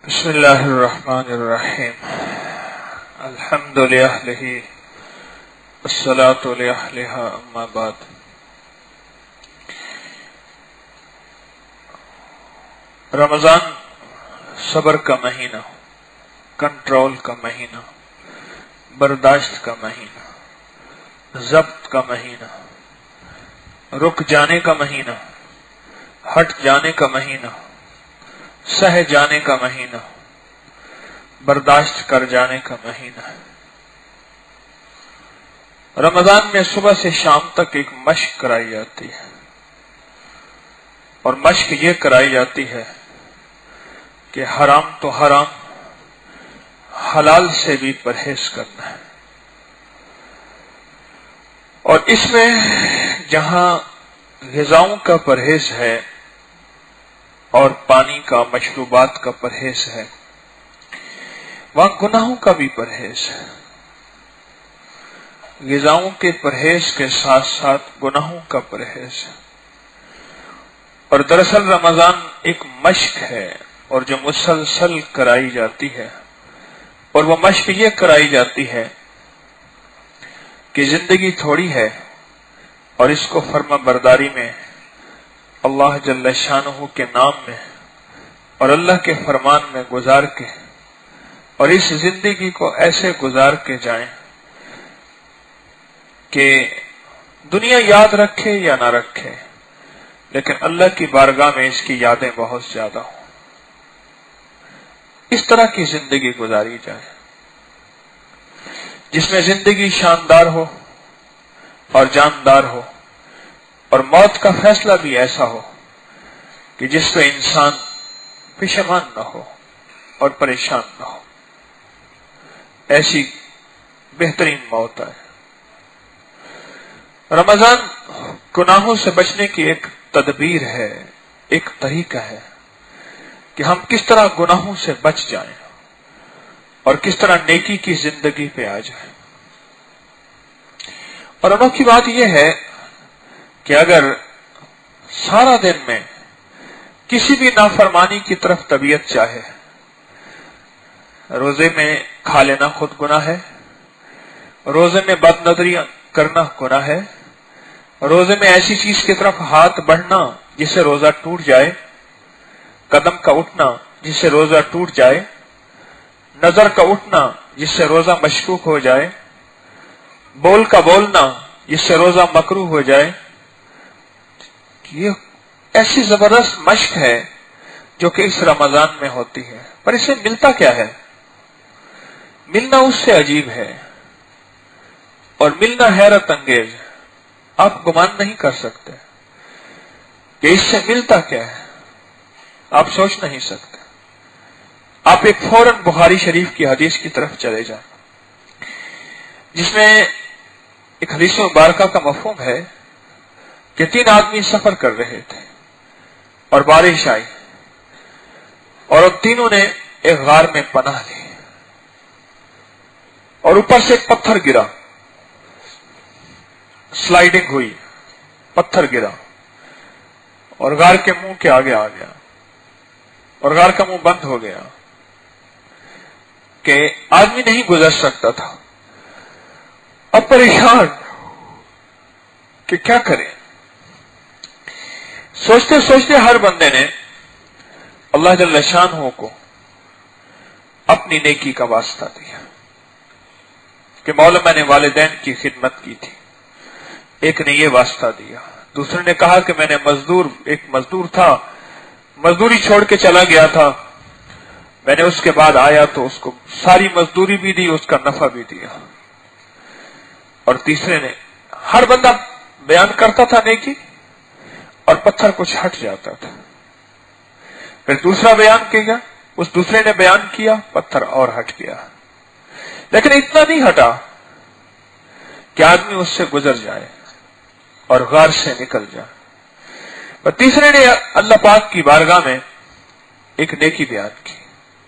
بسم اللہ الرحمن الرحیم الحمد للہ والصلاة لأہلہا اما بعد۔ رمضان صبر کا مہینہ، کنٹرول کا مہینہ، برداشت کا مہینہ، ضبط کا مہینہ، رک جانے کا مہینہ، ہٹ جانے کا مہینہ، سہ جانے کا مہینہ، برداشت کر جانے کا مہینہ ہے۔ رمضان میں صبح سے شام تک ایک مشق کرائی جاتی ہے، اور مشق یہ کرائی جاتی ہے کہ حرام تو حرام، حلال سے بھی پرہیز کرنا ہے۔ اور اس میں جہاں غذاؤں کا پرہیز ہے اور پانی کا، مشروبات کا پرہیز ہے، وہاں گناہوں کا بھی پرہیز ہے۔ غذاؤں کے پرہیز کے ساتھ ساتھ گناہوں کا پرہیز ہے۔ اور دراصل رمضان ایک مشق ہے، اور جو مسلسل کرائی جاتی ہے، اور وہ مشق یہ کرائی جاتی ہے کہ زندگی تھوڑی ہے، اور اس کو فرما برداری میں، اللہ جل شانہ کے نام میں اور اللہ کے فرمان میں گزار کے، اور اس زندگی کو ایسے گزار کے جائیں کہ دنیا یاد رکھے یا نہ رکھے، لیکن اللہ کی بارگاہ میں اس کی یادیں بہت زیادہ ہوں۔ اس طرح کی زندگی گزاری جائے جس میں زندگی شاندار ہو اور جاندار ہو، اور موت کا فیصلہ بھی ایسا ہو کہ جس پہ انسان پشیمان نہ ہو اور پریشان نہ ہو۔ ایسی بہترین موت ہے۔ رمضان گناہوں سے بچنے کی ایک تدبیر ہے، ایک طریقہ ہے کہ ہم کس طرح گناہوں سے بچ جائیں اور کس طرح نیکی کی زندگی پہ آ جائیں۔ اور انوکھی بات یہ ہے کہ اگر سارا دن میں کسی بھی نافرمانی کی طرف طبیعت چاہے، روزے میں کھا لینا خود گناہ ہے، روزے میں بد نظری کرنا گناہ ہے، روزے میں ایسی چیز کی طرف ہاتھ بڑھنا جس سے روزہ ٹوٹ جائے، قدم کا اٹھنا جس سے روزہ ٹوٹ جائے، نظر کا اٹھنا جس سے روزہ مشکوک ہو جائے، بول کا بولنا جس سے روزہ مکروہ ہو جائے، یہ ایسی زبردست مشق ہے جو کہ اس رمضان میں ہوتی ہے۔ پر اسے ملتا کیا ہے؟ ملنا اس سے عجیب ہے، اور ملنا حیرت انگیز ہے۔ آپ گمان نہیں کر سکتے کہ اس سے ملتا کیا ہے، آپ سوچ نہیں سکتے۔ آپ ایک فوراً بخاری شریف کی حدیث کی طرف چلے جائیں، جس میں ایک حدیث مبارکہ کا مفہوم ہے کہ 3 آدمی سفر کر رہے تھے اور بارش آئی، اور ان تینوں نے ایک غار میں پناہ لی، اور اوپر سے ایک پتھر گرا، سلائیڈنگ ہوئی، پتھر گرا اور غار کے منہ کے آگے آ گیا، اور غار کا منہ بند ہو گیا کہ آدمی نہیں گزر سکتا تھا۔ اب پریشان کہ کیا کریں، سوچتے سوچتے ہر بندے نے اللہ جل شانہ کو اپنی نیکی کا واسطہ دیا کہ مولا میں نے والدین کی خدمت کی تھی۔ ایک نے یہ واسطہ دیا، دوسرے نے کہا کہ میں نے ایک مزدور تھا، مزدوری چھوڑ کے چلا گیا تھا، میں نے اس کے بعد آیا تو اس کو ساری مزدوری بھی دی، اس کا نفع بھی دیا۔ اور تیسرے نے، ہر بندہ بیان کرتا تھا نیکی، اور پتھر کچھ ہٹ جاتا تھا۔ پھر دوسرا بیان کیا، اس دوسرے نے بیان کیا، پتھر اور ہٹ گیا، لیکن اتنا نہیں ہٹا کہ آدمی اس سے گزر جائے اور غار سے نکل جائے۔ اور تیسرے نے اللہ پاک کی بارگاہ میں ایک نیکی بیان کی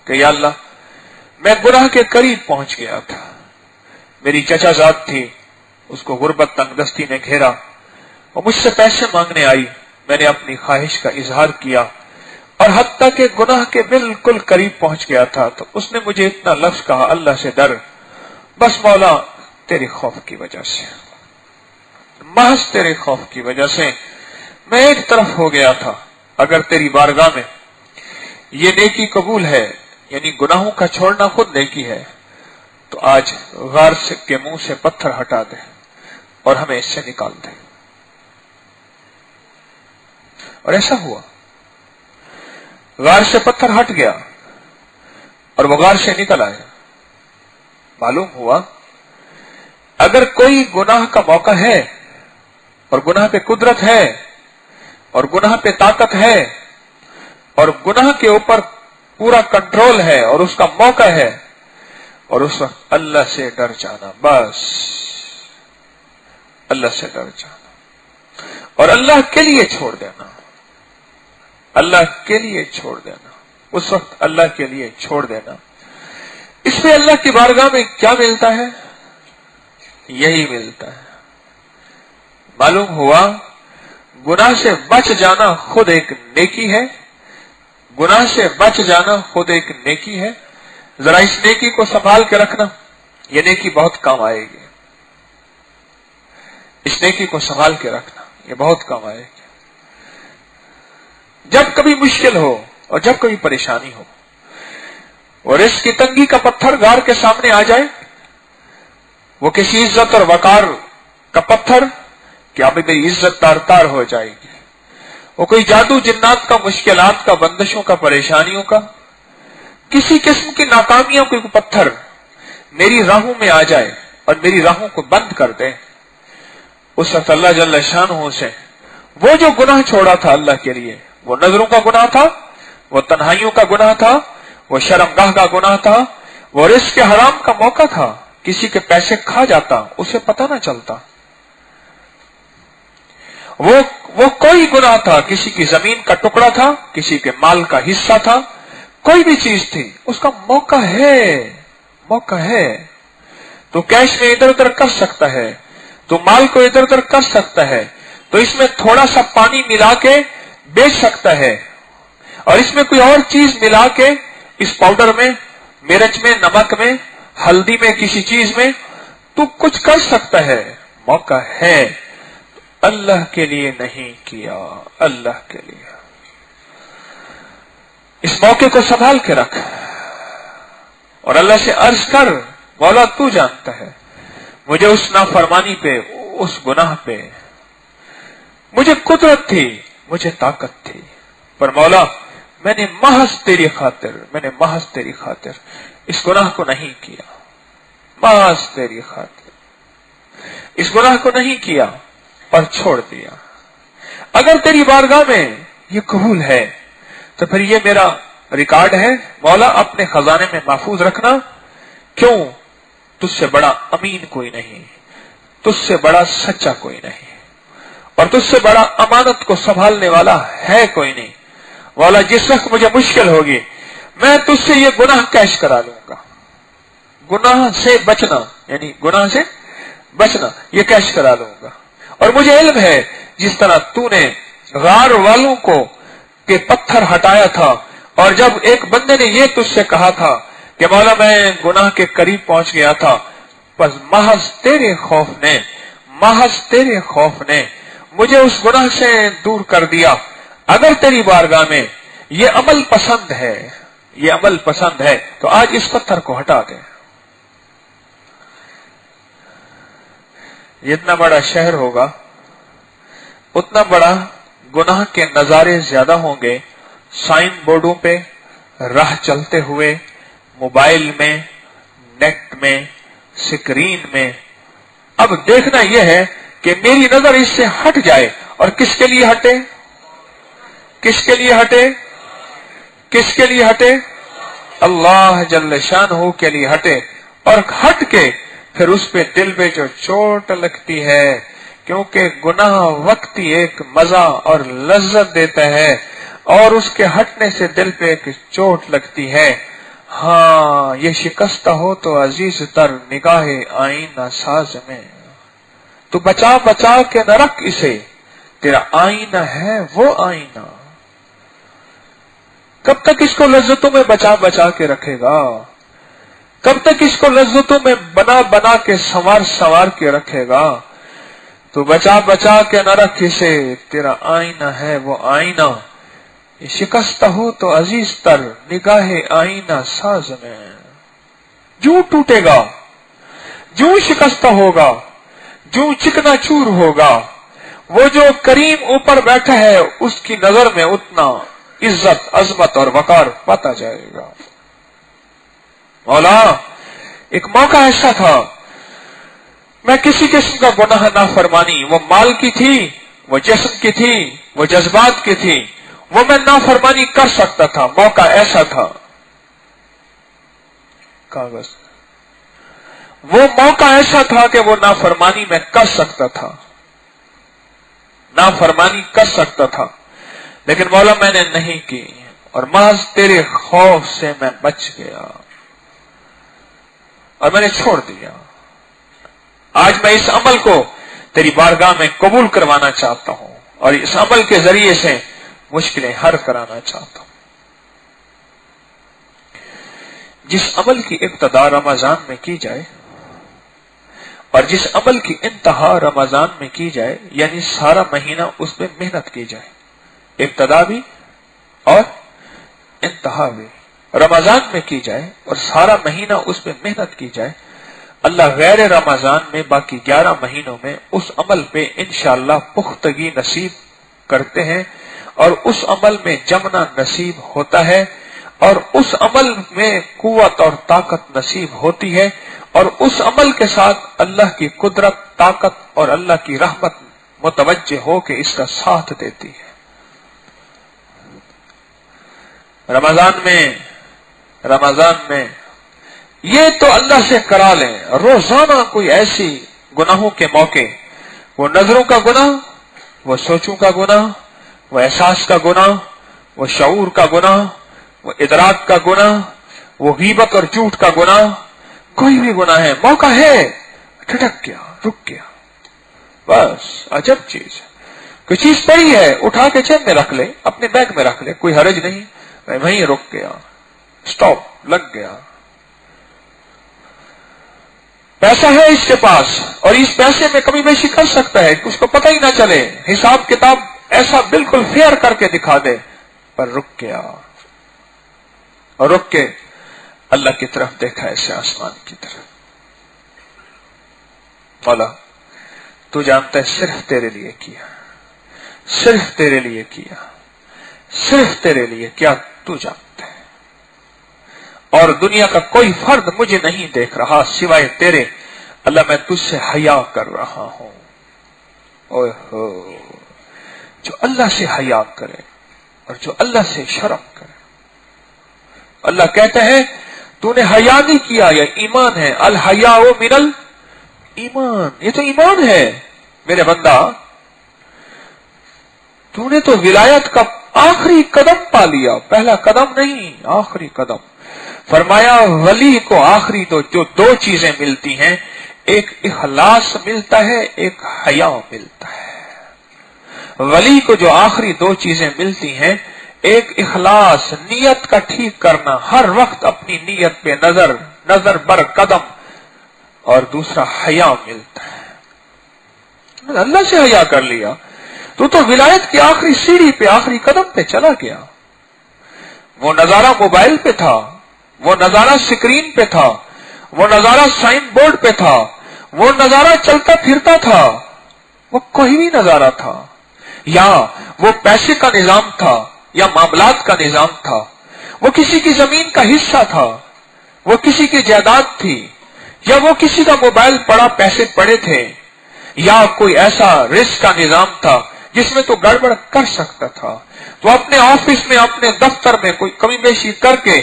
کہ یا اللہ، میں گناہ کے قریب پہنچ گیا تھا، میری چچا زاد تھی، اس کو غربت تنگ دستی نے گھیرا، اور مجھ سے پیسے مانگنے آئی، میں نے اپنی خواہش کا اظہار کیا، اور حتیٰ کہ گناہ کے بالکل قریب پہنچ گیا تھا تو اس نے مجھے اتنا لفظ کہا، اللہ سے ڈر، بس مولا تیرے خوف کی وجہ سے، محض تیرے خوف کی وجہ سے میں ایک طرف ہو گیا تھا۔ اگر تیری بارگاہ میں یہ نیکی قبول ہے، یعنی گناہوں کا چھوڑنا خود نیکی ہے، تو آج غار کے منہ سے پتھر ہٹا دے اور ہمیں اس سے نکال دے۔ اور ایسا ہوا، غار سے پتھر ہٹ گیا اور وہ غار سے نکل آئے۔ معلوم ہوا اگر کوئی گناہ کا موقع ہے اور گناہ پہ قدرت ہے اور گناہ پہ طاقت ہے اور گناہ کے اوپر پورا کنٹرول ہے اور اس کا موقع ہے، اور اس وقت اللہ سے ڈر جانا، بس اللہ سے ڈر جانا اور اللہ کے لیے چھوڑ دینا، اللہ کے لیے چھوڑ دینا، اس وقت اللہ کے لیے چھوڑ دینا۔ اس میں اللہ کی بارگاہ میں کیا ملتا ہے؟ یہی ملتا ہے۔ معلوم ہوا گناہ سے بچ جانا خود ایک نیکی ہے، گناہ سے بچ جانا خود ایک نیکی ہے۔ ذرا اس نیکی کو سنبھال کے رکھنا، یہ نیکی بہت کام آئے گی۔ اس نیکی کو سنبھال کے رکھنا، یہ بہت کام آئے گی۔ جب کبھی مشکل ہو اور جب کبھی پریشانی ہو اور اس کی تنگی کا پتھر غار کے سامنے آ جائے، وہ کسی عزت اور وقار کا پتھر کہ ابھی میری عزت تار تار ہو جائے گی، وہ کوئی جادو جنات کا، مشکلات کا، بندشوں کا، پریشانیوں کا، کسی قسم کی ناکامیوں کا پتھر میری راہوں میں آ جائے اور میری راہوں کو بند کر دے، اس وقت اللہ جل شانہ سے وہ جو گناہ چھوڑا تھا اللہ کے لیے، وہ نظروں کا گناہ تھا، وہ تنہائیوں کا گناہ تھا، وہ شرمگاہ کا گناہ تھا، وہ رزق کے حرام کا موقع تھا، کسی کے پیسے کھا جاتا اسے پتہ نہ چلتا، وہ کوئی گناہ تھا، کسی کی زمین کا ٹکڑا تھا، کسی کے مال کا حصہ تھا، کوئی بھی چیز تھی، اس کا موقع ہے، موقع ہے۔ تو کیش میں ادھر ادھر کر سکتا ہے، تو مال کو ادھر ادھر کر سکتا ہے، تو اس میں تھوڑا سا پانی ملا کے بیچ سکتا ہے، اور اس میں کوئی اور چیز ملا کے، اس پاؤڈر میں، مرچ میں، نمک میں، ہلدی میں، کسی چیز میں تو کچھ کر سکتا ہے، موقع ہے۔ اللہ کے لیے نہیں کیا، اللہ کے لیے۔ اس موقع کو سنبھال کے رکھ اور اللہ سے عرض کر، مولا تو جانتا ہے مجھے اس نافرمانی پہ، اس گناہ پہ مجھے قدرت تھی، مجھے طاقت تھی، پر مولا میں نے محض تیری خاطر اس گناہ کو نہیں کیا، محض تیری خاطر اس گناہ کو نہیں کیا اور چھوڑ دیا۔ اگر تیری بارگاہ میں یہ قبول ہے تو پھر یہ میرا ریکارڈ ہے، مولا اپنے خزانے میں محفوظ رکھنا، کیوں؟ تجھ سے بڑا امین کوئی نہیں، تجھ سے بڑا سچا کوئی نہیں، اور تجھ سے بڑا امانت کو سنبھالنے والا ہے کوئی نہیں۔ مولا جس وقت مجھے مشکل ہوگی میں تجھ سے یہ گناہ کیش کرا لوں گا، گناہ سے بچنا، یعنی گناہ سے بچنا یہ کیش کرا لوں گا۔ اور مجھے علم ہے جس طرح تو نے غار والوں کو کہ پتھر ہٹایا تھا، اور جب ایک بندے نے یہ تجھ سے کہا تھا کہ مولا میں گناہ کے قریب پہنچ گیا تھا، بس محض تیرے خوف نے مجھے اس گناہ سے دور کر دیا۔ اگر تیری بارگاہ میں یہ عمل پسند ہے تو آج اس پتھر کو ہٹا دے۔ جتنا بڑا شہر ہوگا اتنا بڑا گناہ کے نظارے زیادہ ہوں گے، سائن بورڈوں پہ، راہ چلتے ہوئے، موبائل میں، نیٹ میں، سکرین میں۔ اب دیکھنا یہ ہے کہ میری نظر اس سے ہٹ جائے، اور کس کے لیے ہٹے؟ کس کے لیے ہٹے؟ کس کے لیے ہٹے؟ اللہ جل شانہ کے لیے ہٹے، اور ہٹ کے پھر اس پہ دل پہ جو چوٹ لگتی ہے، کیونکہ گناہ وقتی ایک مزہ اور لذت دیتا ہے، اور اس کے ہٹنے سے دل پہ ایک چوٹ لگتی ہے۔ ہاں یہ شکستہ ہو تو عزیز تر نگاہ آئینہ ساز میں، تو بچا بچا کے نہ رکھ اسے، تیرا آئینہ ہے وہ آئینہ، कब तक इसको लज्जतों में बचा बचा के रखेगा? कब तक इसको लज्जतों में बना बना के संवार संवार के रखेगा? तो बचा बचा के न रख इसे, तेरा आईना है वो आईना, ये शिकस्त हो तो अजीज तर निगाहे आईना साज में। जू टूटेगा, जू शिकस्त होगा, जू चिकना चूर होगा, वो जो करीम ऊपर बैठा है उसकी नजर में उतना इज्जत, अजमत और वकार पाता जाएगा। मौला, एक मौका ऐसा था, मैं किसी किस्म का गुनाह ना फरमानी, वो माल की थी, वो जिस्म की थी, वो जज्बात की थी, वो मैं नाफरमानी कर सकता था। मौका ऐसा था, कागज, वो मौका ऐसा था कि वो नाफरमानी में कर सकता था, नाफरमानी कर सकता था, लेकिन मौला मैंने नहीं की और महज तेरे खौफ से मैं बच गया और मैंने छोड़ दिया। आज मैं इस अमल को तेरी बारगाह में कबूल करवाना चाहता हूं और इस अमल के जरिए से मुश्किलें हल कराना चाहता हूं। जिस अमल की इब्तिदा रमजान में की जाए और जिस अमल की इंतहा रमजान में की जाए, यानी सारा महीना उसमें मेहनत की जाए, इब्तिदा भी और इंतहा भी रमजान में की जाए और सारा महीना उसमें मेहनत की जाए, अल्लाह गैर रमजान में बाकी 11 महीनों में उस अमल पे इंशाअल्लाह पुख्तगी नसीब करते हैं और उस अमल में जमना नसीब होता है और उस अमल में कुव्वत और ताकत नसीब होती है और उस अमल के साथ अल्लाह की कुदरत, ताकत और अल्लाह की रहमत मुतवज्जे हो के इसका साथ देती है। रमजान में ये तो अल्लाह से करा लें, रोजाना कोई ऐसी गुनाहों के मौके, वो नजरों का गुनाह, वो सोचों का गुनाह, वो एहसास का गुनाह, वो शऊर का गुनाह, वो इदराक का गुनाह, वो गीबत और झूठ का गुनाह, कोई भी गुनाह है, मौका है, ठटक गया, रुक गया, बस अजब चीज, कोई चीज पड़ी है उठा के जेब में रख ले, अपने बैग में रख ले, कोई हरज नहीं, मैं वहीं रुक गया, स्टॉप लग गया। पैसा है इसके पास और इस पैसे में कमी बेशी कर सकता है, उसको पता ही ना चले, हिसाब किताब ऐसा बिल्कुल फेयर करके दिखा दे, पर रुक गया और रुक के अल्लाह की तरफ देखा, ऐसे आसमान की तरफ। मौला तू जानता है सिर्फ तेरे लिए किया, सिर्फ तेरे लिए किया, सिर्फ तेरे लिए क्या तू जानता है और दुनिया का कोई फर्द मुझे नहीं देख रहा सिवाय तेरे। अल्लाह मैं तुझसे हया कर रहा हूं। ओए हो, जो अल्लाह से हया करे और जो अल्लाह से शर्म करे। अल्लाह कहते हैं तूने हया नहीं किया, यह ईमान है, अल हया मिनल ईमान, ये तो ईमान है मेरे बंदा। तूने तो विलायत का आखिरी कदम पा लिया, पहला कदम नहीं, आखिरी कदम। फरमाया वली को आखिरी तो जो दो चीजें मिलती हैं, एक इखलास मिलता है, एक हया मिलता है। वली को जो आखिरी दो चीजें मिलती हैं, एक इखलास, नियत का ठीक करना, हर वक्त अपनी नियत पे नजर बर कदम, और दूसरा हया मिलता है। अल्लाह से हया कर लिया तो विलायत की आखिरी सीढ़ी पे, आखिरी कदम पे चला गया। वो नजारा मोबाइल पे था, वो नजारा स्क्रीन पे था, वो नजारा साइन बोर्ड पे था, वो नजारा चलता फिरता था, वो कोई भी नजारा था, या वो पैसे का निजाम था, या मामलात का निजाम था, वो किसी की जमीन का हिस्सा था, वो किसी की जायदाद थी, या वो किसी का मोबाइल पड़ा, पैसे पड़े थे, या कोई ऐसा रिस्क का निजाम था जिसमें तो गड़बड़ कर सकता था। तो अपने ऑफिस में, अपने दफ्तर में कोई कमी बेशी करके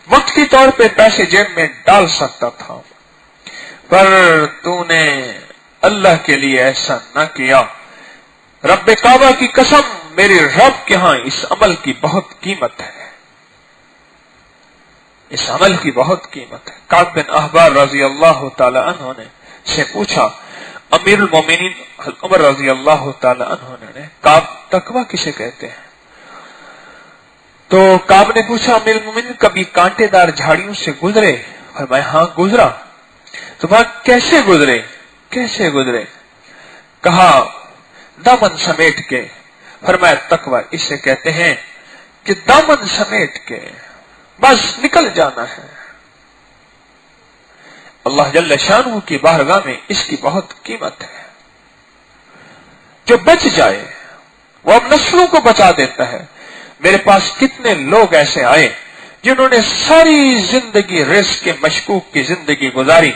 वक्त के तौर पे पैसे जेब में डाल सकता था, पर तूने अल्लाह के लिए ऐसा न किया। रब्बे काबा की कसम, मेरे रब के यहां इस अमल की बहुत कीमत है, इस अमल की बहुत कीमत है। काब बिन अहबार रजी अल्लाह तआला अन्हु ने से पूछा, अमीरुल मोमिनीन उमर रजी अल्लाह तआला अन्हु ने, काब तकवा किसे कहते हैं? تو काब ने पूछा, अमीरुल मोमिनीन कभी कांटेदार झाड़ियों से गुजरे? फरमाया, हाँ गुजरा। तो वह कैसे गुजरे? कैसे गुजरे? कहा, दामन समेट के। फरमाया, तकवा इसे कहते हैं कि दामन समेट के बस निकल जाना है। अल्लाह जल्ल शानहू की बारगाह में इसकी बहुत कीमत है। जो बच जाए वो अब नस्लों को बचा देता है। मेरे पास कितने लोग ऐसे आए जिन्होंने सारी जिंदगी रिस्क के मशकूक की जिंदगी गुजारी।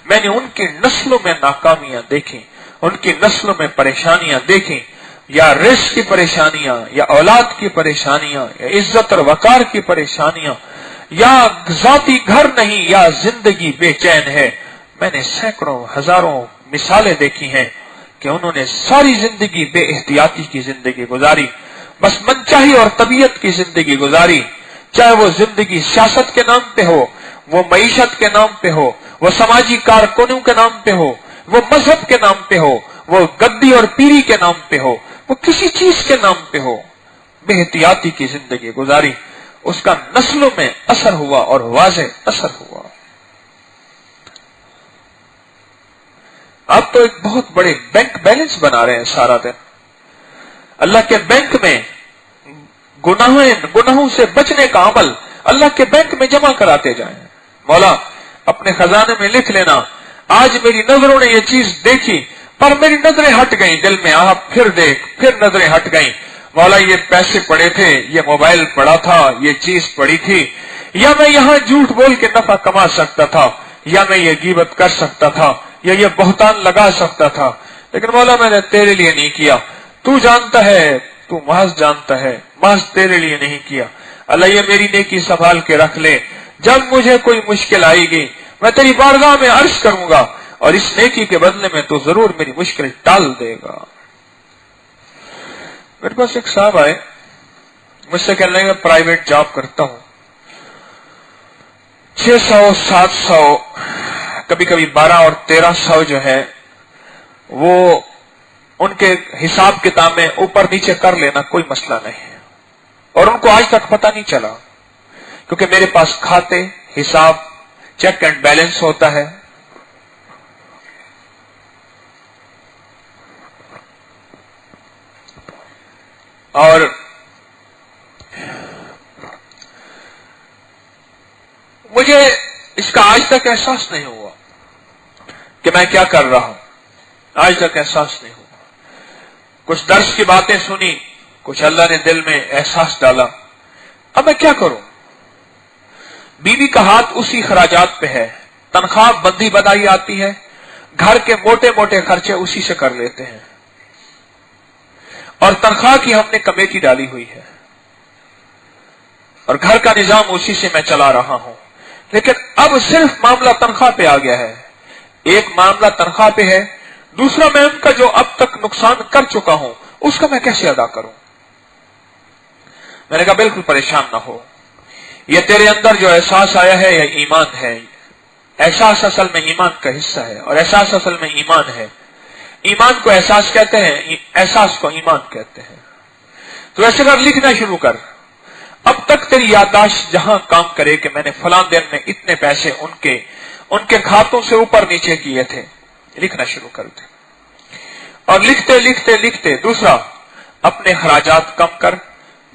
मैंने उनकी नस्लों में नाकामियां देखी, उनकी नस्लों में परेशानियां देखी, या रिस्क की परेशानियां, या औलाद की परेशानियां, या इज्जत और वकार की परेशानियां, या जाती घर नहीं, या जिंदगी बेचैन है। मैंने सैकड़ों हजारों मिसालें देखी हैं कि उन्होंने सारी जिंदगी बेएहतियाती की जिंदगी गुजारी, बस मनचाही और तबीयत की जिंदगी गुजारी। चाहे वो जिंदगी सियासत के नाम पे हो, वो मईशत के नाम पे हो, वो समाजी कारकुनों के नाम पे हो, वो मजहब के नाम पे हो, वो गद्दी और पीरी के नाम पे हो, वो किसी चीज के नाम पे हो, बेहतियाती की जिंदगी गुजारी। उसका नस्लों में असर हुआ और वाज़े असर हुआ। आप तो एक बहुत बड़े बैंक बैलेंस बना रहे हैं सारा दिन। अल्लाह के बैंक में गुनाहों से बचने का अमल अल्लाह के बैंक में जमा कराते जाएं। मौला अपने खजाने में लिख लेना, आज मेरी नजरों ने ये चीज देखी पर मेरी नजरें हट गई, दिल में आप फिर देख, फिर नजरें हट गई। मौला ये पैसे पड़े थे, ये मोबाइल पड़ा था, ये चीज पड़ी थी, या मैं यहां झूठ बोल के नफा कमा सकता था, या मैं ये गीबत कर सकता था, या ये बहुतान लगा सकता था, लेकिन मौला मैंने तेरे लिए नहीं किया। तू जानता है, तू महज जानता है, महज तेरे लिए नहीं किया। अल्लाह ये मेरी नेकी संभाल के रख ले, जब मुझे कोई मुश्किल आएगी मैं तेरी बारगाह में अर्ज करूंगा और इस नेकी के बदले में तो जरूर मेरी मुश्किल टाल देगा। मेरे पास एक साहब आए, मुझसे कहने लगे प्राइवेट जॉब करता हूं, 600, 700, कभी कभी 12 और 1300 जो है वो उनके हिसाब किताब में ऊपर नीचे कर लेना कोई मसला नहीं, और उनको आज तक पता नहीं चला, क्योंकि मेरे पास खाते, हिसाब, चेक एंड बैलेंस होता है। और मुझे इसका आज तक एहसास नहीं हुआ कि मैं क्या कर रहा हूं, आज तक एहसास नहीं हुआ। कुछ दर्श की बातें सुनी, कुछ अल्लाह ने दिल में एहसास डाला, अब मैं क्या करूं। बीवी का हाथ उसी खराजात पे है, तनख्वाह बंदी बदाई आती है, घर के मोटे मोटे खर्चे उसी से कर लेते हैं, और तनख्वाह की हमने कमेटी डाली हुई है, और घर का निजाम उसी से मैं चला रहा हूं। लेकिन अब सिर्फ मामला तनख्वाह पे आ गया है। एक मामला तनख्वाह पे है, दूसरा मैं उनका जो अब तक नुकसान कर चुका हूं उसका मैं कैसे अदा करूं। मैंने कहा बिल्कुल परेशान ना हो, ये तेरे अंदर जो एहसास आया है यह ईमान है। एहसास असल में ईमान का हिस्सा है, और एहसास असल में ईमान है। ईमान को एहसास कहते हैं, एहसास को ईमान कहते हैं। तो ऐसे कर, लिखना शुरू कर। अब तक तेरी याददाश्त जहां काम करे कि मैंने फलां दिन में इतने पैसे उनके खातों से ऊपर नीचे किए थे, लिखना शुरू कर दे। और लिखते लिखते लिखते, दूसरा अपने खराजात कम कर।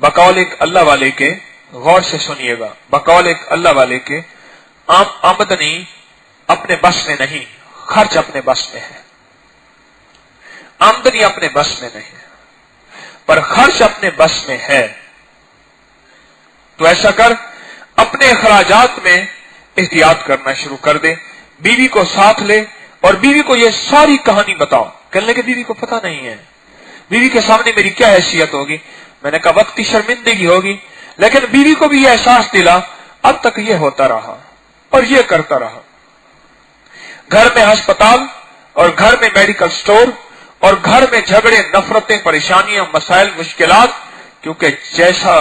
बकौल एक अल्लाह वाले के, गौर से सुनिएगा, बकौल एक अल्लाह वाले के आमदनी अपने बस में नहीं, खर्च अपने बस में है। आमदनी अपने बस में नहीं है, पर खर्च अपने बस में है। तो ऐसा कर, अपने खराजात में एहतियात करना शुरू कर दे। बीवी को साथ ले और बीवी को ये सारी कहानी बताओ। कहने लगे बीवी को पता नहीं है, बीवी के सामने मेरी क्या हैसियत होगी। मैंने कहा वक्त की शर्मिंदगी होगी, लेकिन बीवी को भी ये एहसास दिला। अब तक ये होता रहा और ये करता रहा। घर में अस्पताल और घर में मेडिकल स्टोर और घर में झगड़े, नफरतें, परेशानियां, मसाइल, मुश्किलात, क्योंकि जैसा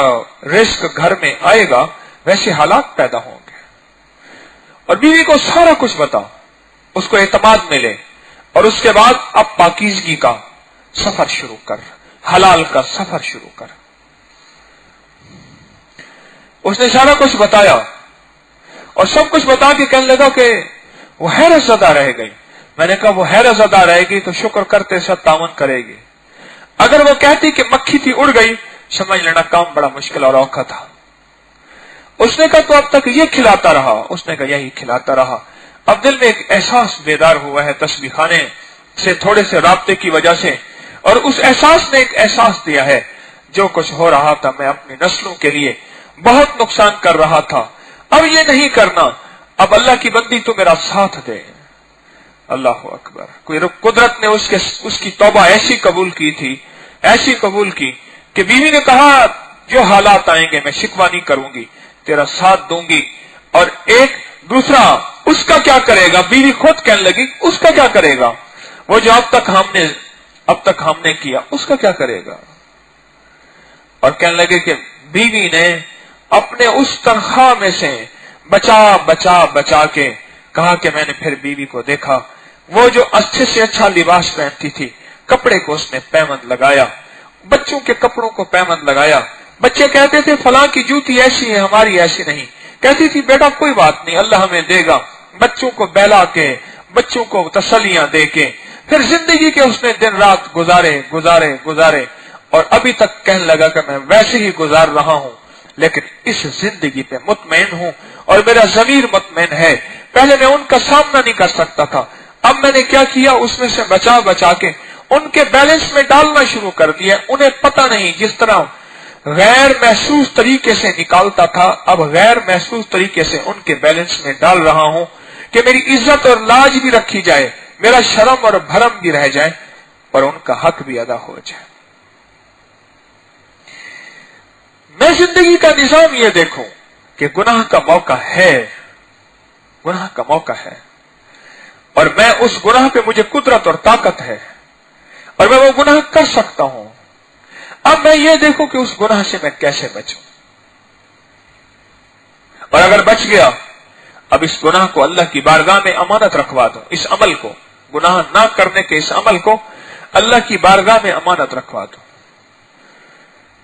रिस्क घर में आएगा वैसे हालात पैदा होंगे। और बीवी को सारा कुछ बताओ, उसको एतमाद मिले, और उसके बाद अब पाकीज़गी का सफर शुरू कर, हलाल का सफर शुरू कर। उसने सारा कुछ बताया और सब कुछ बता के कहने लगा कि वो हैरत ज़दा रह गई। मैंने कहा वो हैरत ज़दा रहेगी तो शुक्र करते सब तावन करेगी, अगर वो कहती कि मक्खी थी उड़ गई, समझ लेना काम बड़ा मुश्किल और औखा था। उसने कहा तो अब तक ये खिलाता रहा, उसने कहा यही खिलाता रहा। अब दिल में एक एहसास बेदार हुआ है तस्बीह खाने से थोड़े से राब्ते की वजह से, और उस एहसास ने एक एहसास दिया है जो कुछ हो रहा था मैं अपनी नस्लों के लिए बहुत नुकसान कर रहा था, अब ये नहीं करना। अब अल्लाह की बंदी तो मेरा साथ दे। अल्लाह अकबर। कोई कुदरत ने उसकी तौबा ऐसी कबूल की थी, ऐसी कबूल की कि बीवी ने कहा जो हालात आएंगे मैं शिकवा नहीं करूंगी, तेरा साथ दूंगी। और एक दूसरा उसका क्या करेगा, बीवी खुद कहने लगी उसका क्या करेगा, वो जो अब तक हमने किया उसका क्या करेगा। और कहने लगे कि बीवी ने अपने उस तनख्वाह में से बचा के कहा कि मैंने फिर बीवी को देखा, वो जो अच्छे से अच्छा लिबास पहनती थी, कपड़े को उसने पैबंद लगाया, बच्चों के कपड़ों को पैबंद लगाया। बच्चे कहते थे फलां की जूती ऐसी है हमारी ऐसी नहीं, कहती थी बेटा कोई बात नहीं अल्लाह हमें देगा। बच्चों को बहला के, बच्चों को तसल्लियां दे के फिर जिंदगी के उसने दिन रात गुजारे और अभी तक कहने लगा कि मैं वैसे ही गुजार रहा हूं, लेकिन इस जिंदगी पे मुतमईन हूं और मेरा ज़मीर मुतमईन है। पहले मैं उनका सामना नहीं कर सकता था, अब मैंने क्या किया, उसमें से बचा के उनके बैलेंस में डालना शुरू कर दिया। उन्हें पता नहीं, जिस तरह गैर महसूस तरीके से निकालता था, अब गैर महसूस तरीके से उनके बैलेंस में डाल रहा हूं कि मेरी इज्जत और लाज भी रखी जाए, मेरा शर्म और भरम भी रह जाए और उनका हक भी अदा हो जाए। मैं जिंदगी का निजाम ये देखूं कि गुनाह का मौका है और मैं उस गुनाह पे मुझे कुदरत और ताकत है और मैं वो गुनाह कर सकता हूं। अब मैं ये देखूं कि उस गुनाह से मैं कैसे बचूं, और अगर बच गया अब इस गुनाह को अल्लाह की बारगाह में अमानत रखवा दूं। इस अमल को, गुनाह ना करने के इस अमल को अल्लाह की बारगाह में अमानत रखवा दूं।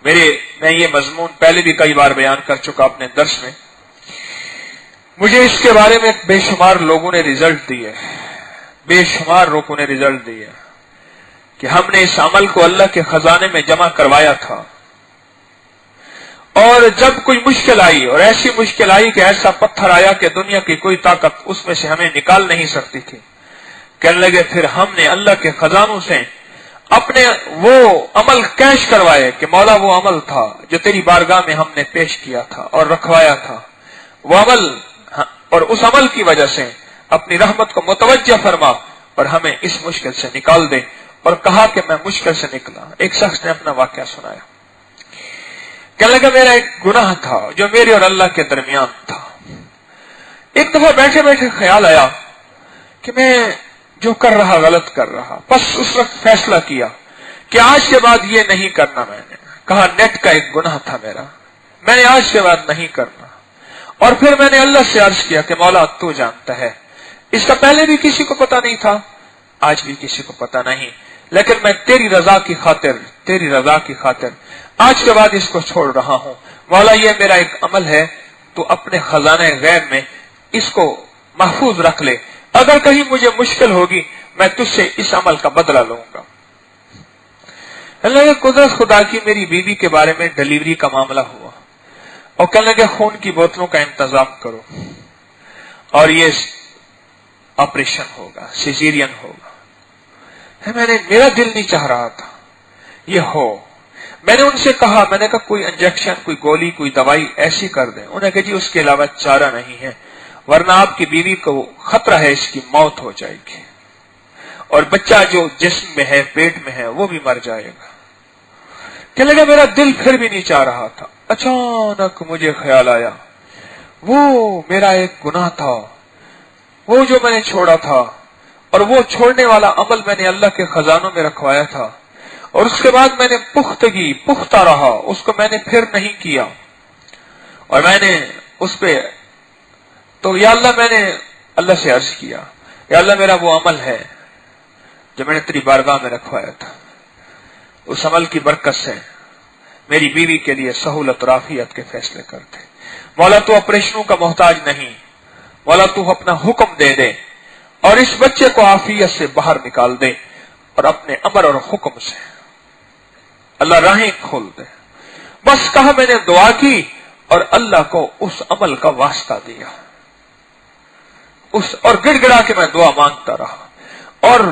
मैं ये मजमून पहले भी कई बार बयान कर चुका अपने दर्स में। मुझे इसके बारे में बेशुमार लोगों ने रिजल्ट दिए, कि हमने इस अमल को अल्लाह के खजाने में जमा करवाया था और जब कोई मुश्किल आई और ऐसी मुश्किल आई कि ऐसा पत्थर आया कि दुनिया की कोई ताकत उसमें से हमें निकाल नहीं सकती थी, कहने लगे फिर हमने अल्लाह के खजानों से अपने वो अमल कैश करवाए कि मौला वो अमल था जो तेरी बारगाह में हमने पेश किया था और रखवाया था, वो अमल, और उस अमल की वजह से अपनी रहमत को मुतवज्जह फरमा और हमें इस मुश्किल से निकाल दे। और कहा कि मैं मुश्किल से निकला। एक शख्स ने अपना वाकया सुनाया, कहने लगा मेरा एक गुनाह था जो मेरे और अल्लाह के दरमियान था। एक दफा बैठे बैठे ख्याल आया कि मैं जो कर रहा गलत कर रहा, बस उस वक्त फैसला किया कि आज के बाद ये नहीं करना। मैंने कहा नेट का एक गुनाह था मेरा, मैंने आज के बाद नहीं करना। और फिर मैंने अल्लाह से अर्ज किया कि मौला तू जानता है, इसका पहले भी किसी को पता नहीं था, आज भी किसी को पता नहीं, लेकिन मैं तेरी रजा की खातिर आज के बाद इसको छोड़ रहा हूं। मौला ये मेरा एक अमल है, तो अपने खजाने गैब में इसको महफूज रख ले, अगर कहीं मुझे मुश्किल होगी मैं तुझसे इस अमल का बदला लूंगा। अल्लाह कुदरत खुदा की मेरी बीवी के बारे में डिलीवरी का मामला हुआ और कहने लगे खून की बोतलों का इंतजाम करो और ये ऑपरेशन होगा, सिजेरियन होगा। मेरा दिल नहीं चाह रहा था ये हो। मैंने उनसे कहा, मैंने कहा कोई इंजेक्शन, कोई गोली, कोई दवाई ऐसी कर दें। उन्होंने कहा जी उसके अलावा चारा नहीं है, वरना आपकी बीवी को खतरा है इसकी मौत हो जाएगी और बच्चा जो जिस्म में है, पेट में है, वो भी मर जाएगा। कहने लगा मेरा दिल फिर भी नहीं चाह रहा था। अचानक मुझे ख्याल आया वो मेरा एक गुनाह था, वो जो मैंने छोड़ा था, और वो छोड़ने वाला अमल मैंने अल्लाह के खजानों में रखवाया था और उसके बाद मैंने पुख्ता रहा, उसको मैंने फिर नहीं किया। और मैंने उस पे तो या अल्लाह, मैंने अल्लाह से अर्ज किया या अल्लाह मेरा वो अमल है जो मैंने तेरी बारगाह में रखवाया था, उस अमल की बरकत से मेरी बीवी के लिए सहूलत और आफियत के फैसले करते। मौला तू ऑपरेशनों का मोहताज नहीं, मौला तू अपना हुक्म दे दे और इस बच्चे को आफियत से बाहर निकाल दे और अपने अमर और हुक्म से अल्लाह राहें खोल दे। बस कहा, मैंने दुआ की और अल्लाह को उस अमल का वास्ता दिया, और गिड़गिड़ा के मैं दुआ मांगता रहा। और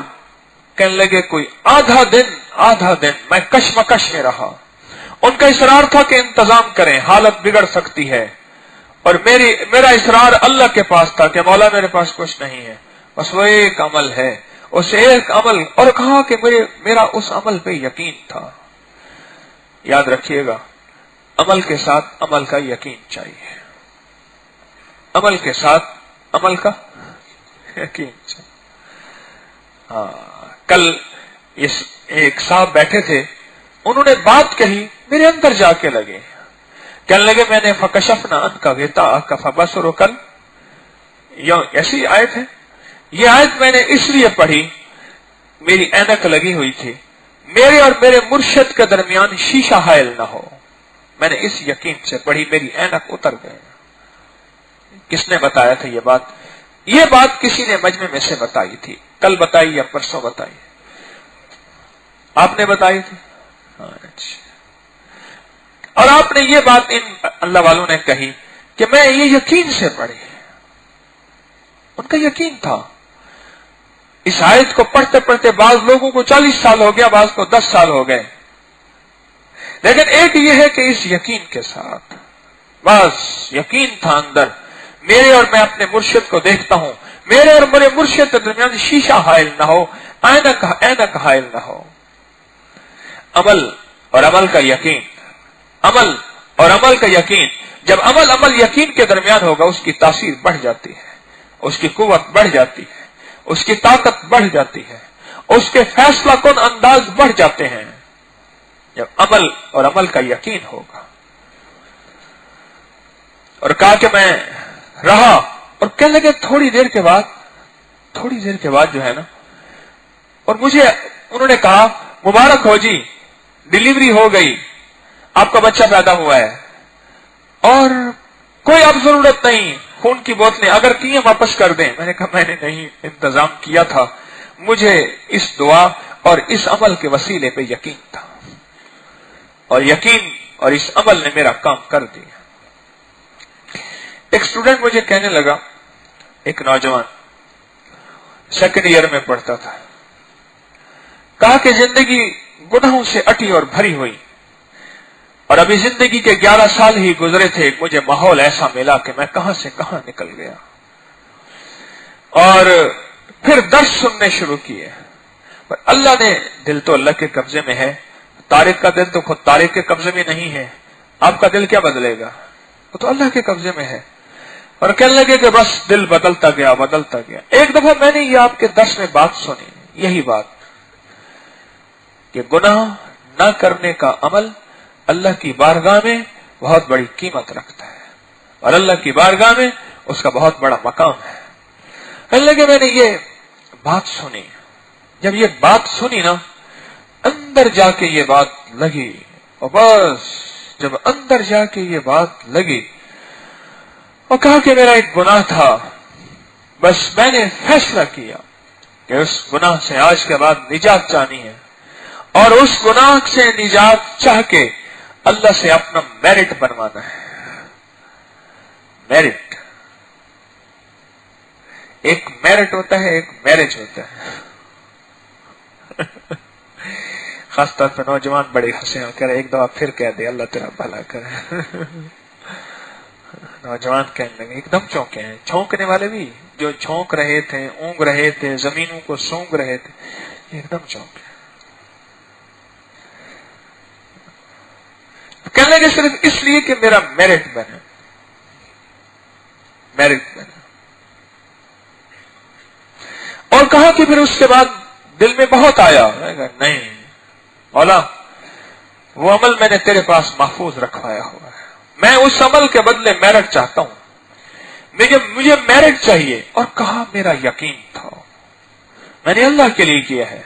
कहने लगे कोई आधा दिन मैं कशमकश में रहा। उनका इसरार था कि इंतजाम करें, हालत बिगड़ सकती है, और मेरा इसरार अल्लाह के पास था कि मौला मेरे पास कुछ नहीं है, बस वो एक अमल है, उस एक अमल। और कहा कि मेरा उस अमल पे यकीन था। याद रखिएगा, अमल के साथ अमल का यकीन चाहिए, अमल के साथ अमल का यकीन चाहिए। कल एक साहब बैठे थे, उन्होंने बात कही, मेरे अंदर जाके लगे, कहने लगे मैंने फकशफना अनका गिताअक फबसरुकल, ऐसी आयत है। ये आयत मैंने इसलिए पढ़ी, मेरी ऐनक लगी हुई थी, मेरे और मेरे मुर्शिद के दरमियान शीशा हायल ना हो। मैंने इस यकीन से पढ़ी, मेरी ऐनक उतर गए। किसने बताया था ये बात? ये बात किसी ने मजमे में से बताई थी, कल बताई या परसों बताई? आपने बताई थी? अच्छा। और आपने ये बात इन अल्लाह वालों ने कही कि मैं ये यकीन से पढ़ी, उनका यकीन था। इस आयत को पढ़ते पढ़ते बाज लोगों को 40 साल हो गया, बाज को 10 साल हो गए, लेकिन एक ये है कि इस यकीन के साथ, बस यकीन था अंदर, मेरे और मैं अपने मुर्शिद को देखता हूं, मेरे और मेरे मुर्शिद के दरमियान शीशा हायल ना हो, ऐनक हायल ना हो। अमल और अमल का यकीन, अमल और अमल का यकीन, जब अमल यकीन के दरमियान होगा, उसकी तासीर बढ़ जाती है, उसकी कुव्वत बढ़ जाती है, उसकी ताकत बढ़ जाती है, उसके फैसला कुन अंदाज बढ़ जाते हैं, जब अमल और अमल का यकीन होगा। और कहा कि मैं रहा, और कहने लगे थोड़ी देर के बाद जो है ना, और मुझे उन्होंने कहा मुबारक हो जी, डिलीवरी हो गई, आपका बच्चा पैदा हुआ है, और कोई अब जरूरत नहीं खून की बोतलें, अगर की है वापस कर दें। मैंने कहा मैंने नहीं इंतजाम किया था, मुझे इस दुआ और इस अमल के वसीले पे यकीन था, और यकीन और इस अमल ने मेरा काम कर दिया। एक स्टूडेंट मुझे कहने लगा, एक नौजवान सेकंड ईयर में पढ़ता था, कहा कि जिंदगी गुनाहों से अटी और भरी हुई, और अभी जिंदगी के 11 साल ही गुजरे थे, मुझे माहौल ऐसा मिला कि मैं कहां से कहां निकल गया, और फिर दर्स सुनने शुरू किए। पर अल्लाह ने, दिल तो अल्लाह के कब्जे में है, तारिक का दिल तो खुद तारिक के कब्जे में नहीं है, आपका दिल क्या बदलेगा, वो तो अल्लाह के कब्जे में है। और कहने लगे कि बस दिल बदलता गया। एक दफा मैंने ये आपके दर्स में बात सुनी, यही बात कि गुनाह न करने का अमल अल्लाह की बारगाह में बहुत बड़ी कीमत रखता है, और अल्लाह की बारगाह में उसका बहुत बड़ा मकाम है। कहने लगे मैंने ये बात सुनी, जब ये बात सुनी ना, अंदर जाके ये बात लगी, और बस जब अंदर जाके ये बात लगी, और कहा कि मेरा एक गुनाह था, बस मैंने फैसला किया कि उस गुनाह से आज के बाद निजात चाहनी है, और उस गुनाह से निजात चाह के अल्लाह से अपना मेरिट बनवाना है। मेरिट, एक मेरिट होता है, एक मैरिज होता है। खासतौर पर नौजवान बड़े हंसे और कह रहे, एक दफा फिर कह दे, अल्लाह तेरा भला करे। नौजवान कहने लगे, एकदम चौंके हैं, छौंकने वाले भी, जो छौंक रहे थे, ऊँग रहे थे, जमीनों को सूंघ रहे थे, एकदम चौंके। कहने लगे सिर्फ इसलिए कि मेरा मेरिट बने, और कहा कि फिर उसके बाद दिल में बहुत आया, नहीं मौला, वो अमल मैंने तेरे पास महफूज रखवाया हुआ है, मैं उस अमल के बदले मेरिट चाहता हूं, मुझे मेरिट चाहिए। और कहा मेरा यकीन था, मैंने अल्लाह के लिए किया है,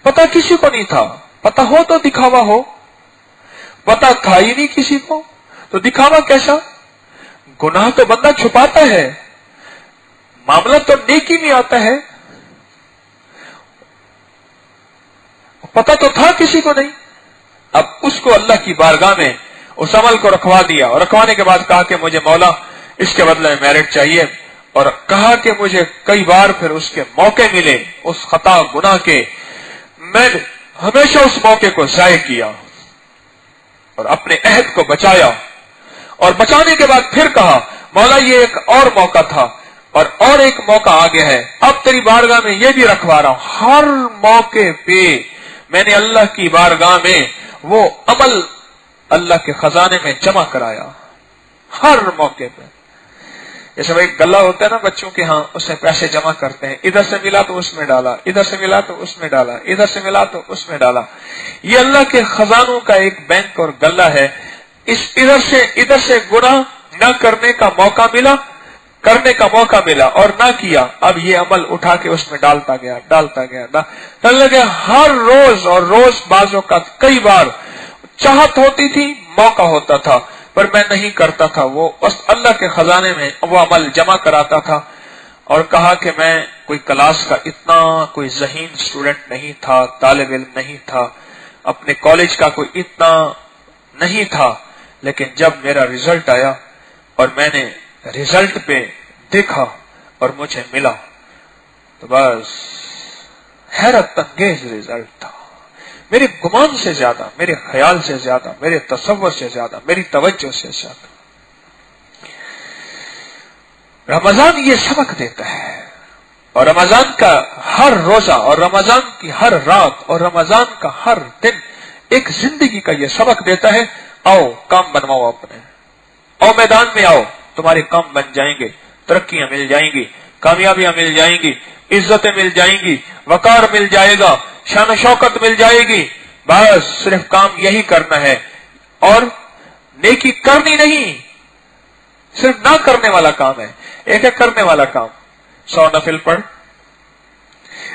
पता किसी को नहीं था, पता हो तो दिखावा हो, पता था ही नहीं किसी को, तो दिखावा कैसा? गुनाह तो बंदा छुपाता है, मामला तो नेकी में आता है। पता तो था किसी को नहीं, अब उसको अल्लाह की बारगाह में उस अमल को रखवा दिया, और रखवाने के बाद कहा कि मुझे मौला इसके बदले में मेरिट चाहिए, और कहा कि मुझे कई बार फिर उसके मौके मिले उस खता गुनाह के, मैंने हमेशा उस मौके को जाय किया और अपने अहद को बचाया, और बचाने के बाद फिर कहा मौला ये एक और मौका था और एक मौका आ गया है, अब तेरी बारगाह में ये भी रखवा रहा हूं। हर मौके पे मैंने अल्लाह की बारगाह में वो अमल अल्लाह के खजाने में जमा कराया, हर मौके पे। जैसे भाई गल्ला होता है ना बच्चों के, हाँ, उसमें पैसे जमा करते हैं, इधर से मिला तो उसमें डाला, इधर से मिला तो उसमें डाला, इधर से मिला तो उसमें डाला। ये अल्लाह के खजानों का एक बैंक और गल्ला है। इस इधर से गुनाह न करने का मौका मिला, करने का मौका मिला और ना किया, अब ये अमल उठा के उसमें डालता गया लगे हर रोज, और रोज बाजों का कई बार चाहत होती थी, मौका होता था, पर मैं नहीं करता था। वो उस अल्लाह के खजाने में वो अमल जमा कराता था, और कहा कि मैं कोई क्लास का इतना कोई ज़हीन स्टूडेंट नहीं था, तालिब इल्म नहीं था, अपने कॉलेज का कोई इतना नहीं था, लेकिन जब मेरा रिजल्ट आया और मैंने रिजल्ट पे देखा और मुझे मिला, तो बस हैरत अंगेज रिजल्ट था। मेरे गुमान से ज्यादा, मेरे ख्याल से ज्यादा, मेरे तसव्वुर से ज्यादा, मेरी तवज्जो से ज्यादा। रमजान ये सबक देता है, और रमजान का हर रोजा और रमजान की हर रात और रमजान का हर दिन एक जिंदगी का ये सबक देता है। आओ काम बनवाओ अपने, आओ मैदान में आओ, तुम्हारे काम बन जाएंगे, तरक्कियां मिल जाएंगी, कामयाबियां मिल जाएंगी, इज्जतें मिल जाएंगी, वकार मिल जाएगा, शान शौकत मिल जाएगी। बस सिर्फ काम यही करना है, और नेकी करनी नहीं, सिर्फ ना करने वाला काम है। एक है करने वाला काम, 100 नफिल पढ़,